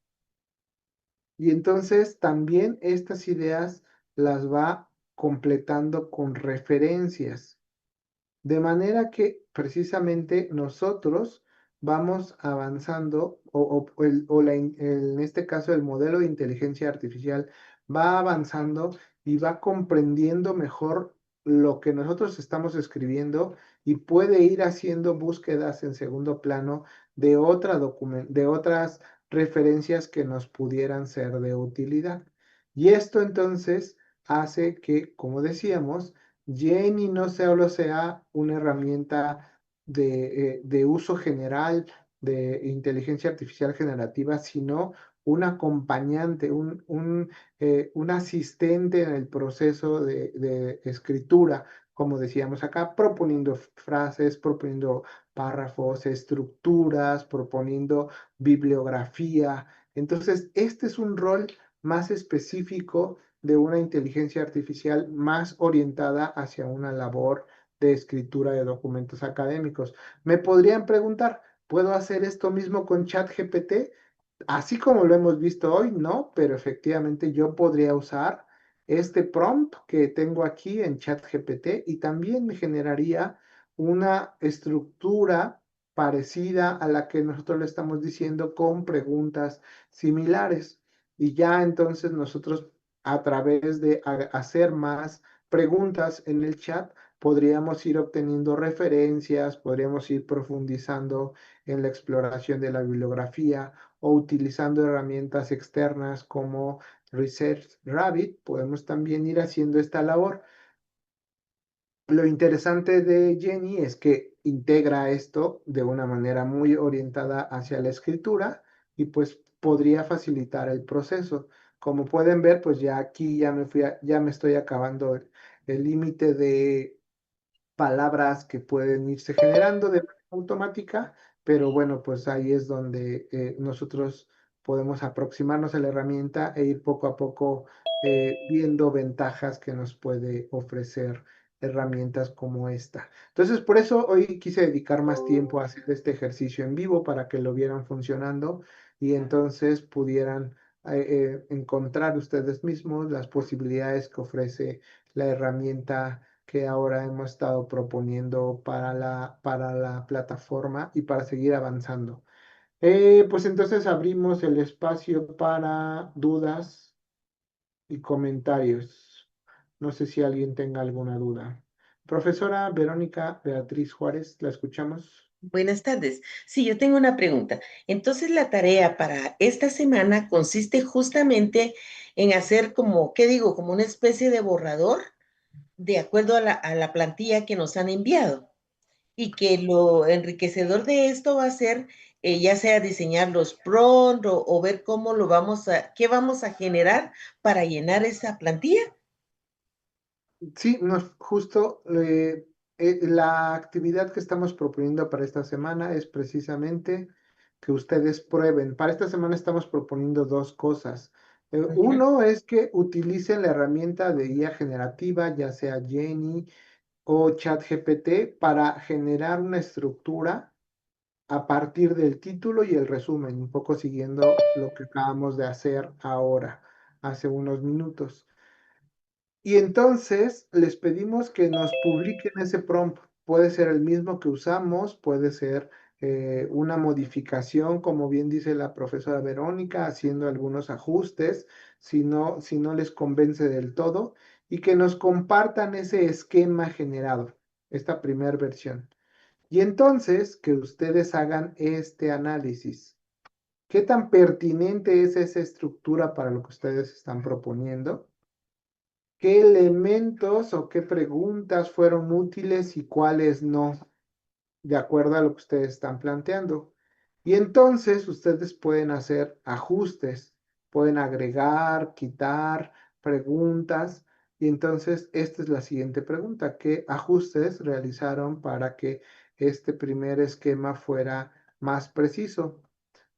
Y entonces también estas ideas las va completando con referencias. De manera que precisamente nosotros vamos avanzando, en este caso el modelo de inteligencia artificial va avanzando y va comprendiendo mejor lo que nosotros estamos escribiendo y puede ir haciendo búsquedas en segundo plano de otras referencias que nos pudieran ser de utilidad. Y esto entonces hace que, como decíamos, Jenny no solo sea una herramienta de uso general de inteligencia artificial generativa, sino un acompañante, un asistente en el proceso de escritura, como decíamos acá, proponiendo frases, proponiendo párrafos, estructuras, proponiendo bibliografía. Entonces, este es un rol más específico de una inteligencia artificial más orientada hacia una labor de escritura de documentos académicos. Me podrían preguntar, ¿puedo hacer esto mismo con ChatGPT? Así como lo hemos visto hoy, no, pero efectivamente yo podría usar este prompt que tengo aquí en ChatGPT y también me generaría una estructura parecida a la que nosotros le estamos diciendo con preguntas similares. Y ya entonces nosotros a través de hacer más preguntas en el chat, podríamos ir obteniendo referencias, podríamos ir profundizando en la exploración de la bibliografía o utilizando herramientas externas como Research Rabbit, podemos también ir haciendo esta labor. Lo interesante de Jenny es que integra esto de una manera muy orientada hacia la escritura y pues podría facilitar el proceso. Como pueden ver, pues ya aquí ya me estoy acabando el límite de palabras que pueden irse generando de manera automática, pero bueno, pues ahí es donde nosotros podemos aproximarnos a la herramienta e ir poco a poco viendo ventajas que nos puede ofrecer herramientas como esta. Entonces, por eso hoy quise dedicar más tiempo a hacer este ejercicio en vivo para que lo vieran funcionando y entonces pudieran encontrar ustedes mismos las posibilidades que ofrece la herramienta que ahora hemos estado proponiendo para la plataforma y para seguir avanzando. Pues entonces abrimos el espacio para dudas y comentarios. No sé si alguien tenga alguna duda. Profesora Verónica Beatriz Juárez, la escuchamos. Buenas tardes. Sí, yo tengo una pregunta. Entonces, la tarea para esta semana consiste justamente en hacer como, ¿qué digo? Como una especie de borrador de acuerdo a la plantilla que nos han enviado. Y que lo enriquecedor de esto va a ser, ya sea diseñar los prompts o ver cómo lo vamos qué vamos a generar para llenar esa plantilla. Sí, justo la actividad que estamos proponiendo para esta semana es precisamente que ustedes prueben. Para esta semana estamos proponiendo dos cosas. Ujú. Uno es que utilicen la herramienta de guía generativa, ya sea Jenny o ChatGPT, para generar una estructura a partir del título y el resumen, un poco siguiendo lo que acabamos de hacer ahora, hace unos minutos. Y entonces les pedimos que nos publiquen ese prompt. Puede ser el mismo que usamos, puede ser una modificación, como bien dice la profesora Verónica, haciendo algunos ajustes, si no les convence del todo, y que nos compartan ese esquema generado, esta primera versión. Y entonces que ustedes hagan este análisis. ¿Qué tan pertinente es esa estructura para lo que ustedes están proponiendo? ¿Qué elementos o qué preguntas fueron útiles y cuáles no, de acuerdo a lo que ustedes están planteando? Y entonces ustedes pueden hacer ajustes, pueden agregar, quitar preguntas. Y entonces esta es la siguiente pregunta: ¿qué ajustes realizaron para que este primer esquema fuera más preciso?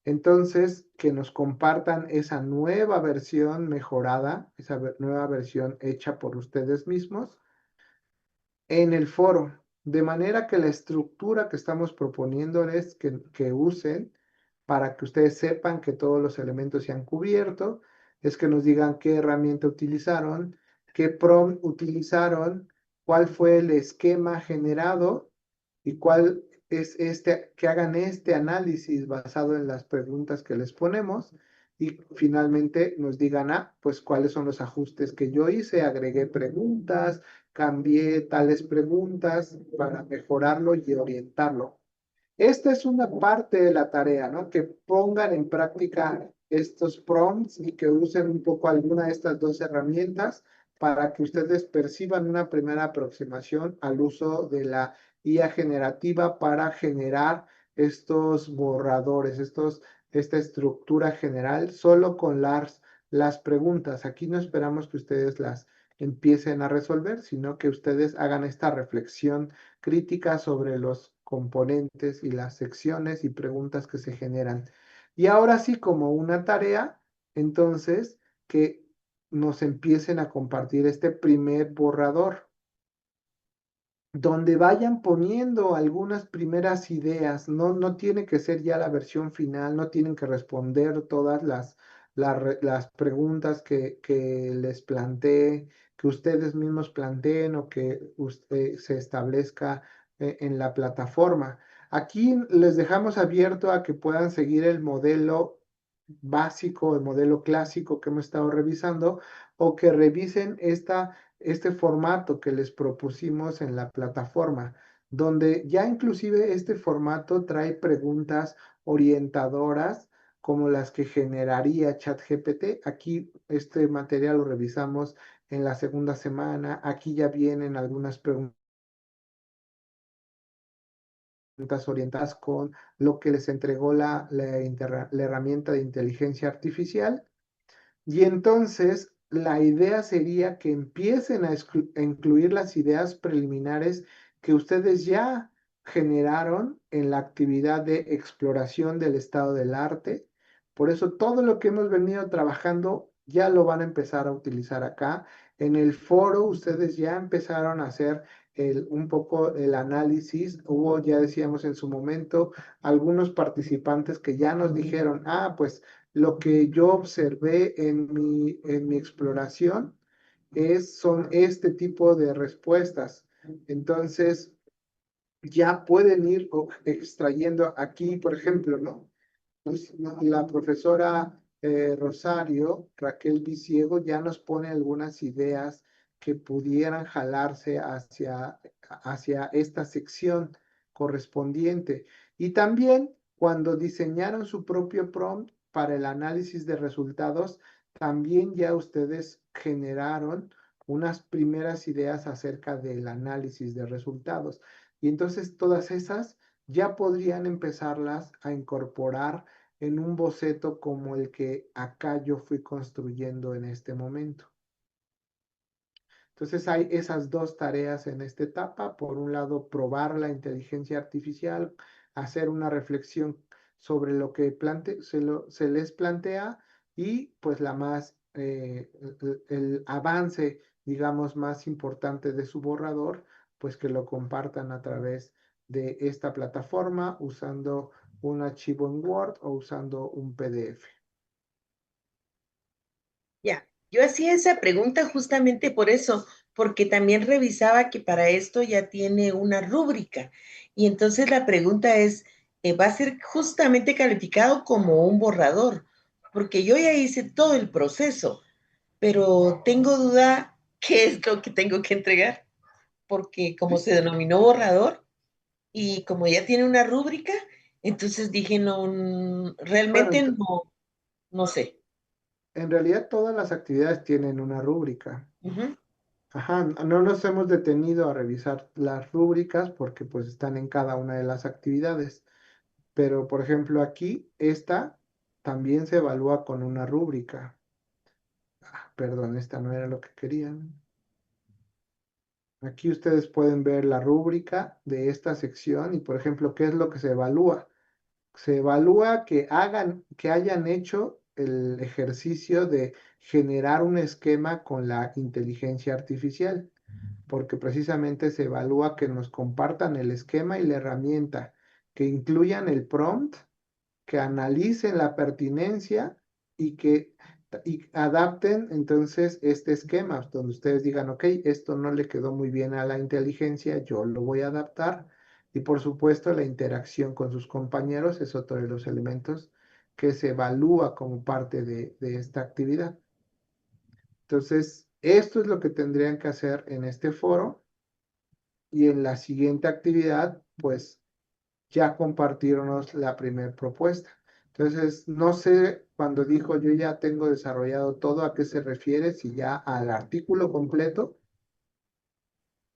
Entonces, que nos compartan esa nueva versión mejorada, esa nueva versión hecha por ustedes mismos en el foro, de manera que la estructura que estamos proponiéndoles que usen para que ustedes sepan que todos los elementos se han cubierto, es que nos digan qué herramienta utilizaron, qué prompt utilizaron, cuál fue el esquema generado y cuál es este, que hagan este análisis basado en las preguntas que les ponemos y finalmente nos digan, pues cuáles son los ajustes que yo hice, agregué preguntas, cambié tales preguntas para mejorarlo y orientarlo. Esta es una parte de la tarea, ¿no? Que pongan en práctica estos prompts y que usen un poco alguna de estas dos herramientas para que ustedes perciban una primera aproximación al uso de la IA generativa para generar estos borradores, esta estructura general solo con las preguntas. Aquí no esperamos que ustedes las empiecen a resolver, sino que ustedes hagan esta reflexión crítica sobre los componentes y las secciones y preguntas que se generan. Y ahora sí, como una tarea, entonces, que nos empiecen a compartir este primer borrador donde vayan poniendo algunas primeras ideas. No tiene que ser ya la versión final, no tienen que responder todas las preguntas que les planteé, que ustedes mismos planteen o que se establezca en la plataforma. Aquí les dejamos abierto a que puedan seguir el modelo básico, el modelo clásico que hemos estado revisando, o que revisen este formato que les propusimos en la plataforma, donde ya inclusive este formato trae preguntas orientadoras como las que generaría ChatGPT. Aquí este material lo revisamos en la segunda semana. Aquí ya vienen algunas preguntas orientadas con lo que les entregó la herramienta de inteligencia artificial. Y entonces la idea sería que empiecen a incluir las ideas preliminares que ustedes ya generaron en la actividad de exploración del estado del arte. Por eso todo lo que hemos venido trabajando ya lo van a empezar a utilizar acá. En el foro ustedes ya empezaron a hacer un poco el análisis. Hubo, ya decíamos en su momento, algunos participantes que ya nos dijeron, pues lo que yo observé en mi exploración son este tipo de respuestas. Entonces, ya pueden ir extrayendo aquí, por ejemplo, ¿no? Pues, la profesora Rosario, Raquel Viciego, ya nos pone algunas ideas que pudieran jalarse hacia esta sección correspondiente. Y también cuando diseñaron su propio prompt para el análisis de resultados, también ya ustedes generaron unas primeras ideas acerca del análisis de resultados. Y entonces todas esas ya podrían empezarlas a incorporar en un boceto como el que acá yo fui construyendo en este momento. Entonces hay esas dos tareas en esta etapa. Por un lado, probar la inteligencia artificial, hacer una reflexión sobre lo que se les plantea y pues la más, el avance, digamos, más importante de su borrador, pues que lo compartan a través de esta plataforma usando un archivo en Word o usando un PDF. Ya, yo hacía esa pregunta justamente por eso, porque también revisaba que para esto ya tiene una rúbrica. Y entonces la pregunta es, ¿va a ser justamente calificado como un borrador? Porque yo ya hice todo el proceso, pero tengo duda qué es lo que tengo que entregar, porque como Sí. se denominó borrador y como ya tiene una rúbrica, entonces dije, no, Bueno, realmente no, no sé. en realidad todas las actividades tienen una rúbrica. Ujú. Ajá, no nos hemos detenido a revisar las rúbricas porque pues están en cada una de las actividades. Pero por ejemplo aquí, esta también se evalúa con una rúbrica. Perdón, esta no era lo que querían. Aquí ustedes pueden ver la rúbrica de esta sección y por ejemplo, ¿qué es lo que se evalúa? Se evalúa que hayan hecho el ejercicio de generar un esquema con la inteligencia artificial, porque precisamente se evalúa que nos compartan el esquema y la herramienta, que incluyan el prompt, que analicen la pertinencia y que adapten entonces este esquema, donde ustedes digan, ok, esto no le quedó muy bien a la inteligencia, yo lo voy a adaptar. Y por supuesto, la interacción con sus compañeros es otro de los elementos que se evalúa como parte de esta actividad. Entonces, esto es lo que tendrían que hacer en este foro y en la siguiente actividad, pues ya compartirnos la primera propuesta. Entonces, no sé cuando dijo yo ya tengo desarrollado todo, a qué se refiere, si ya al artículo completo.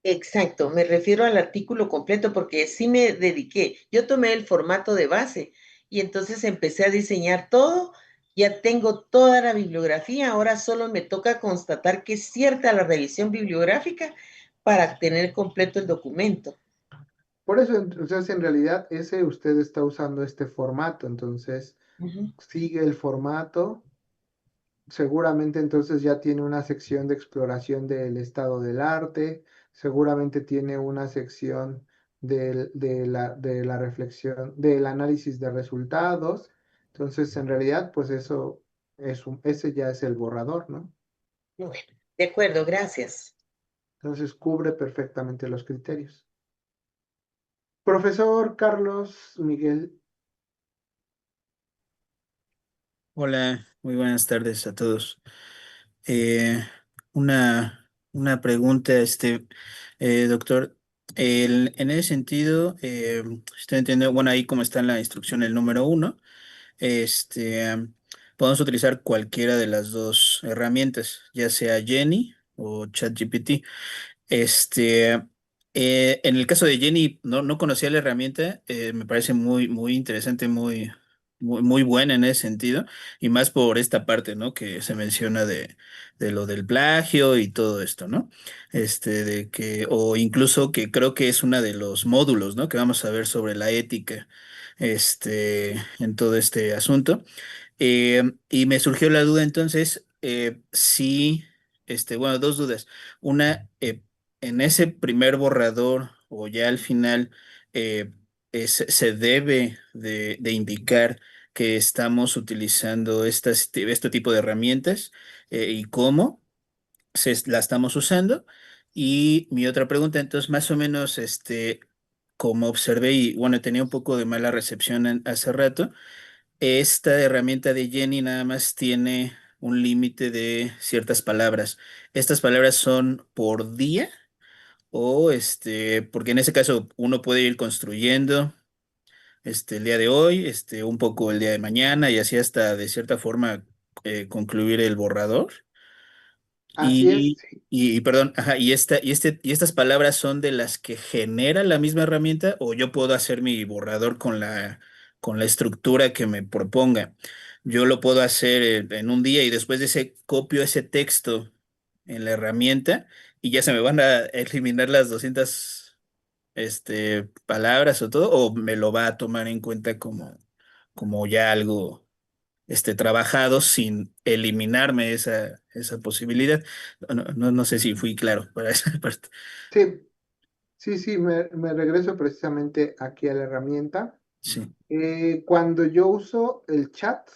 Exacto, me refiero al artículo completo porque sí me dediqué. Yo tomé el formato de base y entonces empecé a diseñar todo. Ya tengo toda la bibliografía. Ahora solo me toca constatar que es cierta la revisión bibliográfica para tener completo el documento. Por eso, entonces, en realidad, ese usted está usando este formato, entonces Ujú. sigue el formato. Seguramente entonces ya tiene una sección de exploración del estado del arte, seguramente tiene una sección de la reflexión, del análisis de resultados. Entonces, en realidad, pues eso ese ya es el borrador, ¿no? Bueno, de acuerdo, gracias. Entonces cubre perfectamente los criterios. Profesor Carlos Miguel, Hola, muy buenas tardes a todos. Eh, una pregunta, doctor. En ese sentido, estoy entendiendo, bueno, ahí como está en la instrucción el número uno, podemos utilizar cualquiera de las dos herramientas, ya sea Jenny o ChatGPT. Este, en el caso de Jenny, no conocía la herramienta, me parece muy interesante, muy buena en ese sentido, y más por esta parte, ¿no? Que se menciona de lo del plagio y todo esto, ¿no? O incluso que creo que es uno de los módulos, ¿no? Que vamos a ver sobre la ética, en todo este asunto. Y me surgió la duda entonces, si, bueno, dos dudas. Una, en ese primer borrador o ya al final, se debe de indicar que estamos utilizando este tipo de herramientas, y cómo la estamos usando. Y mi otra pregunta, entonces, más o menos, como observé y bueno, tenía un poco de mala recepción hace rato. Esta herramienta de Jenny nada más tiene un límite de ciertas palabras. ¿Estas palabras son por día? O porque en ese caso uno puede ir construyendo el día de hoy, un poco el día de mañana y así hasta de cierta forma concluir el borrador. Así es, sí. Perdón, ajá, y estas palabras son de las que genera la misma herramienta o yo puedo hacer mi borrador con la estructura que me proponga. Yo lo puedo hacer en un día y después de ese copio ese texto en la herramienta y ya se me van a eliminar las 200 palabras o todo, o me lo va a tomar en cuenta como ya algo trabajado sin eliminarme esa posibilidad. No sé si fui claro para esa parte. Sí, sí, sí, me regreso precisamente aquí a la herramienta. Sí, Cuando yo uso el chat,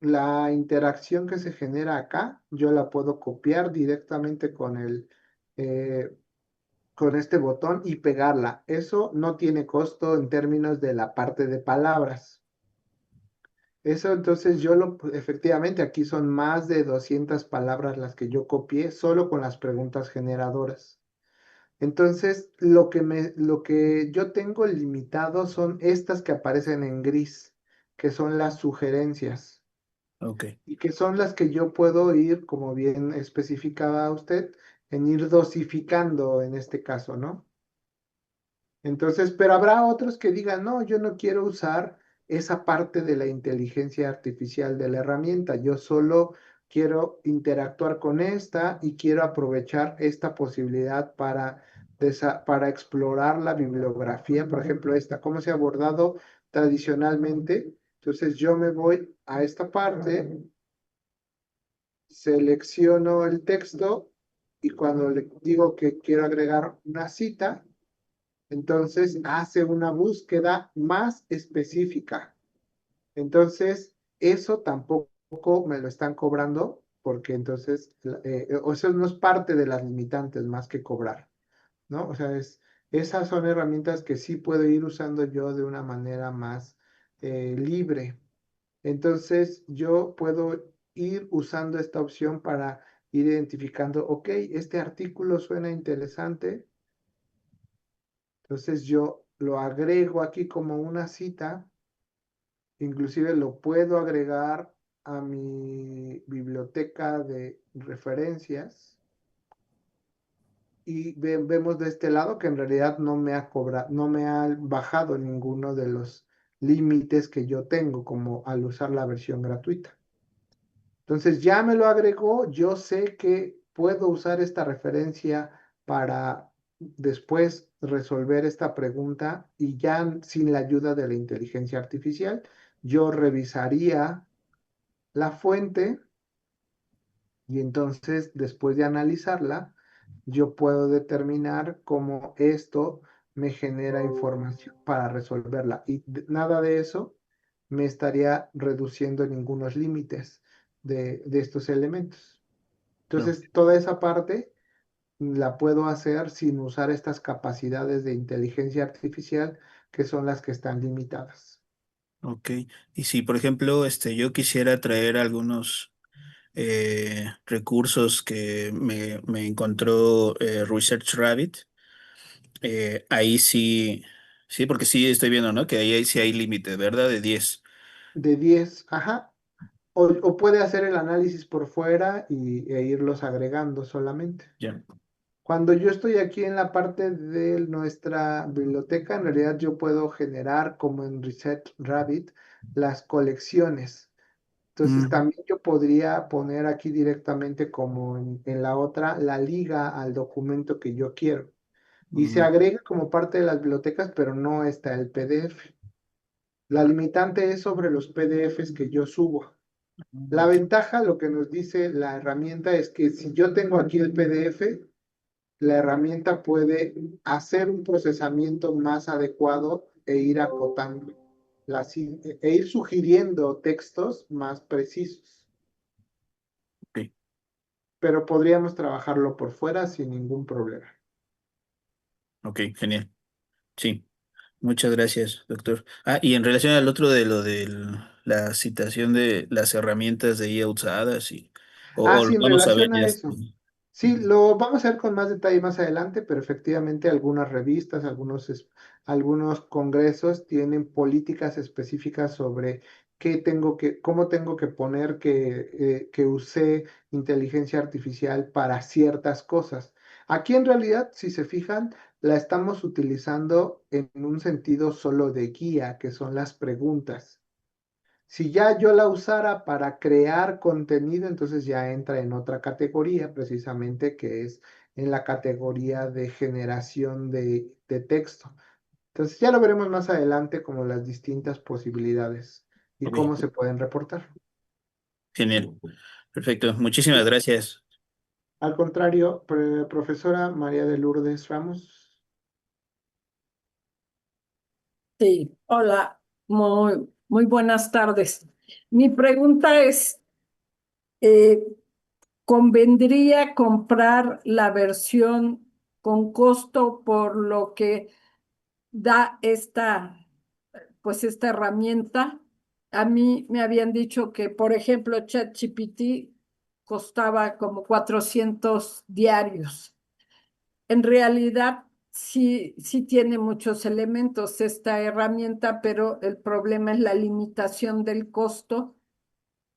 la interacción que se genera acá, yo la puedo copiar directamente eh, con este botón y pegarla. Eso no tiene costo en términos de la parte de palabras. Eso entonces efectivamente aquí son más de 200 palabras las que yo copié solo con las preguntas generadoras. Entonces, lo que yo tengo limitado son estas que aparecen en gris, que son las sugerencias ok, y que son las que yo puedo ir, como bien especificaba usted, en ir dosificando en este caso, ¿no? Entonces, pero habrá otros que digan, no, yo no quiero usar esa parte de la inteligencia artificial de la herramienta, yo solo quiero interactuar con esta y quiero aprovechar esta posibilidad para explorar la bibliografía, por ejemplo, esta, cómo se ha abordado tradicionalmente. Entonces, yo me voy a esta parte, selecciono el texto y cuando le digo que quiero agregar una cita, entonces hace una búsqueda más específica. Entonces, eso tampoco me lo están cobrando porque entonces, o eso no es parte de las limitantes más que cobrar, ¿no? O sea, esas son herramientas que sí puedo ir usando yo de una manera más libre. Entonces, yo puedo ir usando esta opción para ir identificando, ok, este artículo suena interesante, entonces yo lo agrego aquí como una cita, inclusive lo puedo agregar a mi biblioteca de referencias y vemos de este lado que en realidad no me ha bajado ninguno de los límites que yo tengo como al usar la versión gratuita. Entonces ya me lo agregó, yo sé que puedo usar esta referencia para después resolver esta pregunta y ya sin la ayuda de la inteligencia artificial, yo revisaría la fuente y entonces después de analizarla, yo puedo determinar cómo esto me genera información para resolverla. Y nada de eso me estaría reduciendo ningunos límites de estos elementos. no, Entonces, toda esa parte la puedo hacer sin usar estas capacidades de inteligencia artificial que son las que están limitadas. ok. Y si, por ejemplo, yo quisiera traer algunos recursos que me encontró Research Rabbit, ahí sí, sí, porque sí estoy viendo, ¿no? Que ahí sí hay límite, ¿verdad? De 10. De 10, ajá. O puede hacer el análisis por fuera e irlos agregando solamente. Ya. Cuando yo estoy aquí en la parte de nuestra biblioteca, en realidad yo puedo generar, como en Reset Rabbit, las colecciones. Entonces Mm, también yo podría poner aquí directamente, como en la otra, la liga al documento que yo quiero. Y se mm, agrega como parte de las bibliotecas, pero no está el PDF. La limitante es sobre los PDFs que yo subo. La ok. ventaja, lo que nos dice la herramienta es que si yo tengo aquí el PDF, la herramienta puede hacer un procesamiento más adecuado e ir acotando, e ir sugiriendo textos más precisos. Ok, Pero podríamos trabajarlo por fuera sin ningún problema. ok, genial. Sí, muchas gracias, doctor. Ah, y en relación al otro de lo del la citación de las herramientas de IA usadas Ah, o sí, lo en vamos a ver relación a ya. eso. Sí, lo vamos a ver con más detalle más adelante, pero efectivamente algunas revistas, algunos congresos tienen políticas específicas sobre cómo tengo que poner que use inteligencia artificial para ciertas cosas. Aquí en realidad, si se fijan, la estamos utilizando en un sentido solo de guía, que son las preguntas. Si ya yo la usara para crear contenido, entonces ya entra en otra categoría, precisamente que es en la categoría de generación de texto. Entonces ya lo veremos más adelante como las distintas posibilidades y Ok, cómo se pueden reportar. genial. Perfecto. Muchísimas gracias. Al contrario, profesora María de Lourdes Ramos. Sí, hola, muy buenas tardes. Mi pregunta es, eh, ¿convendría comprar la versión con costo por lo que da esta herramienta? A mí me habían dicho que, por ejemplo, ChatGPT costaba como 400 diarios. En realidad, sí tiene muchos elementos esta herramienta, pero el problema es la limitación del costo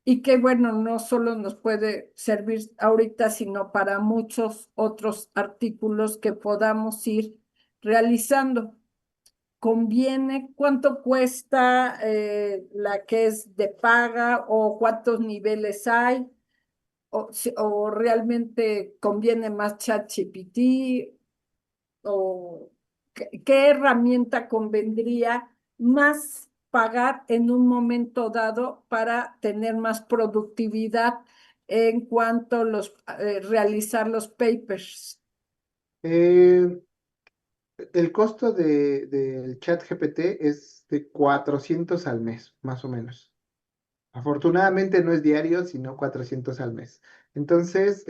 y que, bueno, no solo nos puede servir ahorita, sino para muchos otros artículos que podamos ir realizando. ¿Conviene? ¿Cuánto cuesta la que es de paga o cuántos niveles hay? ¿O realmente conviene más ChatGPT? ¿O qué herramienta convendría más pagar en un momento dado para tener más productividad en cuanto a realizar los papers? Eh, el costo del chat GPT es de 400 al mes, más o menos. Afortunadamente no es diario, sino 400 al mes. Entonces,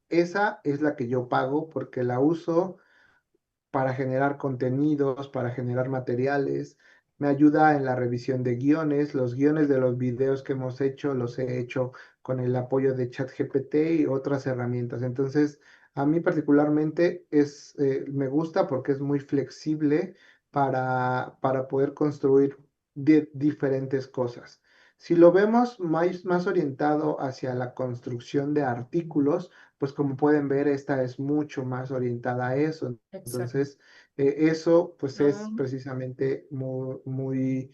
esa es la que yo pago porque la uso para generar contenidos, para generar materiales. Me ayuda en la revisión de guiones. Los guiones de los videos que hemos hecho los he hecho con el apoyo de ChatGPT y otras herramientas. Entonces, a mí particularmente me gusta porque es muy flexible para poder construir diferentes cosas. Si lo vemos más orientado hacia la construcción de artículos, pues como pueden ver, esta es mucho más orientada a eso. Exacto. Entonces, eso pues Ah, es precisamente muy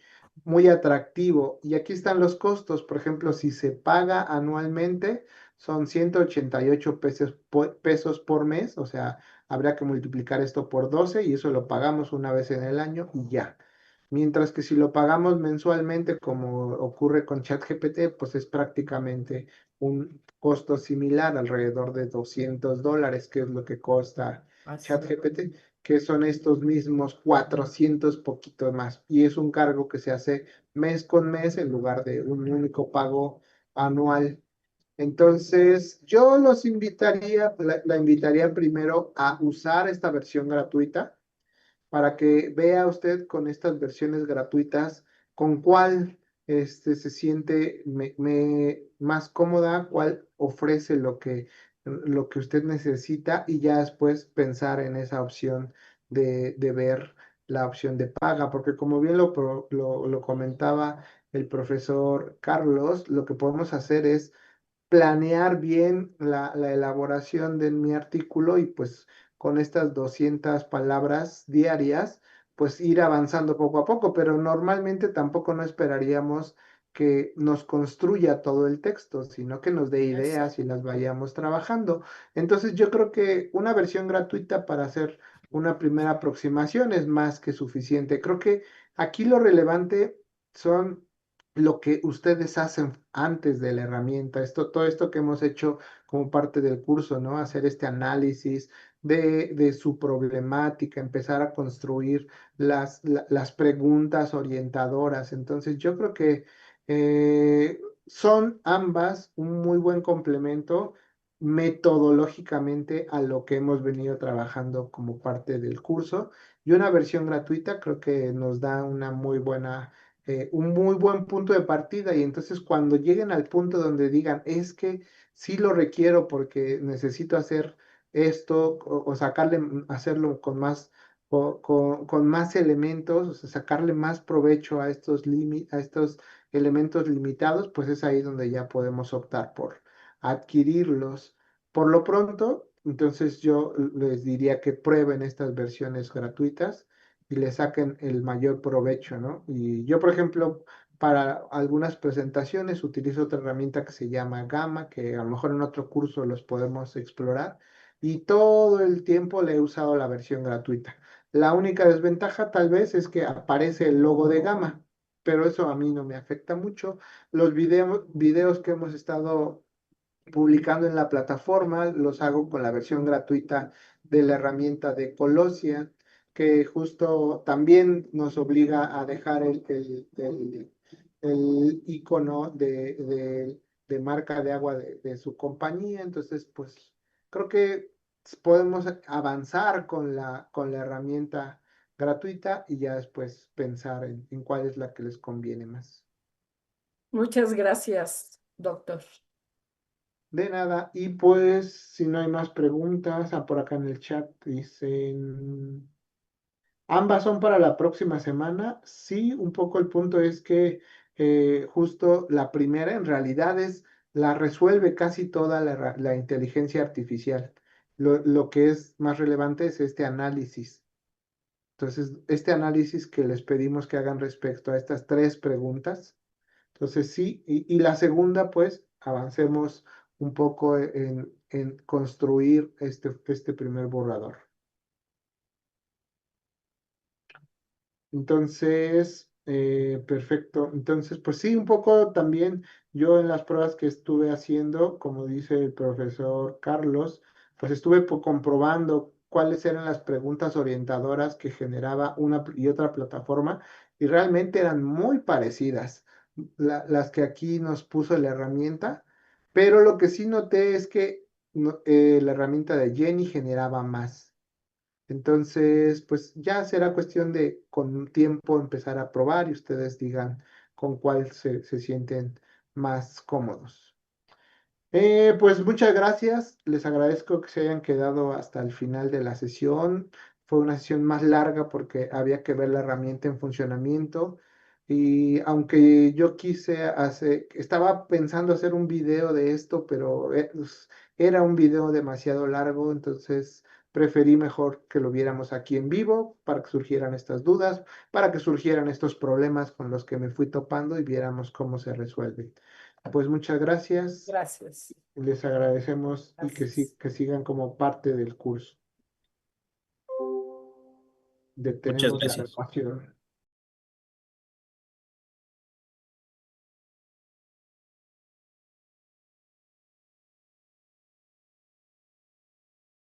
atractivo. Y aquí están los costos. Por ejemplo, si se paga anualmente, son 188 pesos por mes. O sea, habría que multiplicar esto por 12 y eso lo pagamos una vez en el año y ya. Mientras que si lo pagamos mensualmente, como ocurre con ChatGPT, pues es prácticamente un costo similar, alrededor de $200, que es lo que cuesta así. ChatGPT, que son estos mismos 400 poquito más. Y es un cargo que se hace mes con mes en lugar de un único pago anual. Entonces, yo la invitaría primero a usar esta versión gratuita para que vea usted con estas versiones gratuitas con cuál se siente más cómoda, cuál ofrece lo que usted necesita y ya después pensar en esa opción de ver la opción de paga, porque como bien lo comentaba el profesor Carlos, lo que podemos hacer es planear bien la elaboración de mi artículo y pues con estas 200 palabras diarias, pues ir avanzando poco a poco, pero normalmente tampoco no esperaríamos que nos construya todo el texto, sino que nos dé ideas y las vayamos trabajando. Entonces yo creo que una versión gratuita para hacer una primera aproximación es más que suficiente. Creo que aquí lo relevante son lo que ustedes hacen antes de la herramienta, todo esto que hemos hecho como parte del curso, ¿no? Hacer este análisis de su problemática, empezar a construir las preguntas orientadoras. Entonces, yo creo que son ambas un muy buen complemento metodológicamente a lo que hemos venido trabajando como parte del curso y una versión gratuita creo que nos da una muy buena un muy buen punto de partida y entonces cuando lleguen al punto donde digan, es que sí lo requiero porque necesito hacer esto o sacarle, hacerlo con más, con más elementos, o sea, sacarle más provecho a a estos elementos limitados, pues es ahí donde ya podemos optar por adquirirlos. Por lo pronto, entonces yo les diría que prueben estas versiones gratuitas y le saquen el mayor provecho, ¿no? Y yo, por ejemplo, para algunas presentaciones utilizo otra herramienta que se llama Gamma, que a lo mejor en otro curso los podemos explorar, y todo el tiempo le he usado la versión gratuita. La única desventaja tal vez es que aparece el logo de Gamma, pero eso a mí no me afecta mucho. Los videos que hemos estado publicando en la plataforma, los hago con la versión gratuita de la herramienta de Colosia, que justo también nos obliga a dejar el icono de marca de agua de su compañía. Entonces, pues creo que podemos avanzar con la herramienta gratuita y ya después pensar en cuál es la que les conviene más. Muchas gracias, doctor. De nada, y pues si no hay más preguntas, por acá en el chat dicen, ambas son para la próxima semana. Sí, un poco el punto es que justo la primera en realidad la resuelve casi toda la inteligencia artificial. Lo que es más relevante es este análisis. Entonces, este análisis que les pedimos que hagan respecto a estas tres preguntas. Entonces sí, y la segunda, pues, avancemos un poco en construir este primer borrador. Entonces, perfecto. Entonces, pues sí, un poco también yo en las pruebas que estuve haciendo, como dice el profesor Carlos, pues estuve comprobando cuáles eran las preguntas orientadoras que generaba una y otra plataforma y realmente eran muy parecidas las que aquí nos puso la herramienta, pero lo que sí noté es que la herramienta de Jenny generaba más. Entonces, pues ya será cuestión de con tiempo empezar a probar y ustedes digan con cuál se sienten más cómodos. Pues muchas gracias, les agradezco que se hayan quedado hasta el final de la sesión. Fue una sesión más larga porque había que ver la herramienta en funcionamiento y aunque yo estaba pensando hacer un video de esto, pero era un video demasiado largo, entonces preferí mejor que lo viéramos aquí en vivo para que surgieran estas dudas, para que surgieran estos problemas con los que me fui topando y viéramos cómo se resuelven. Pues muchas gracias. Gracias. Les agradecemos y Gracias. que sigan como parte del curso. Muchas Detenemos la gracias. grabación.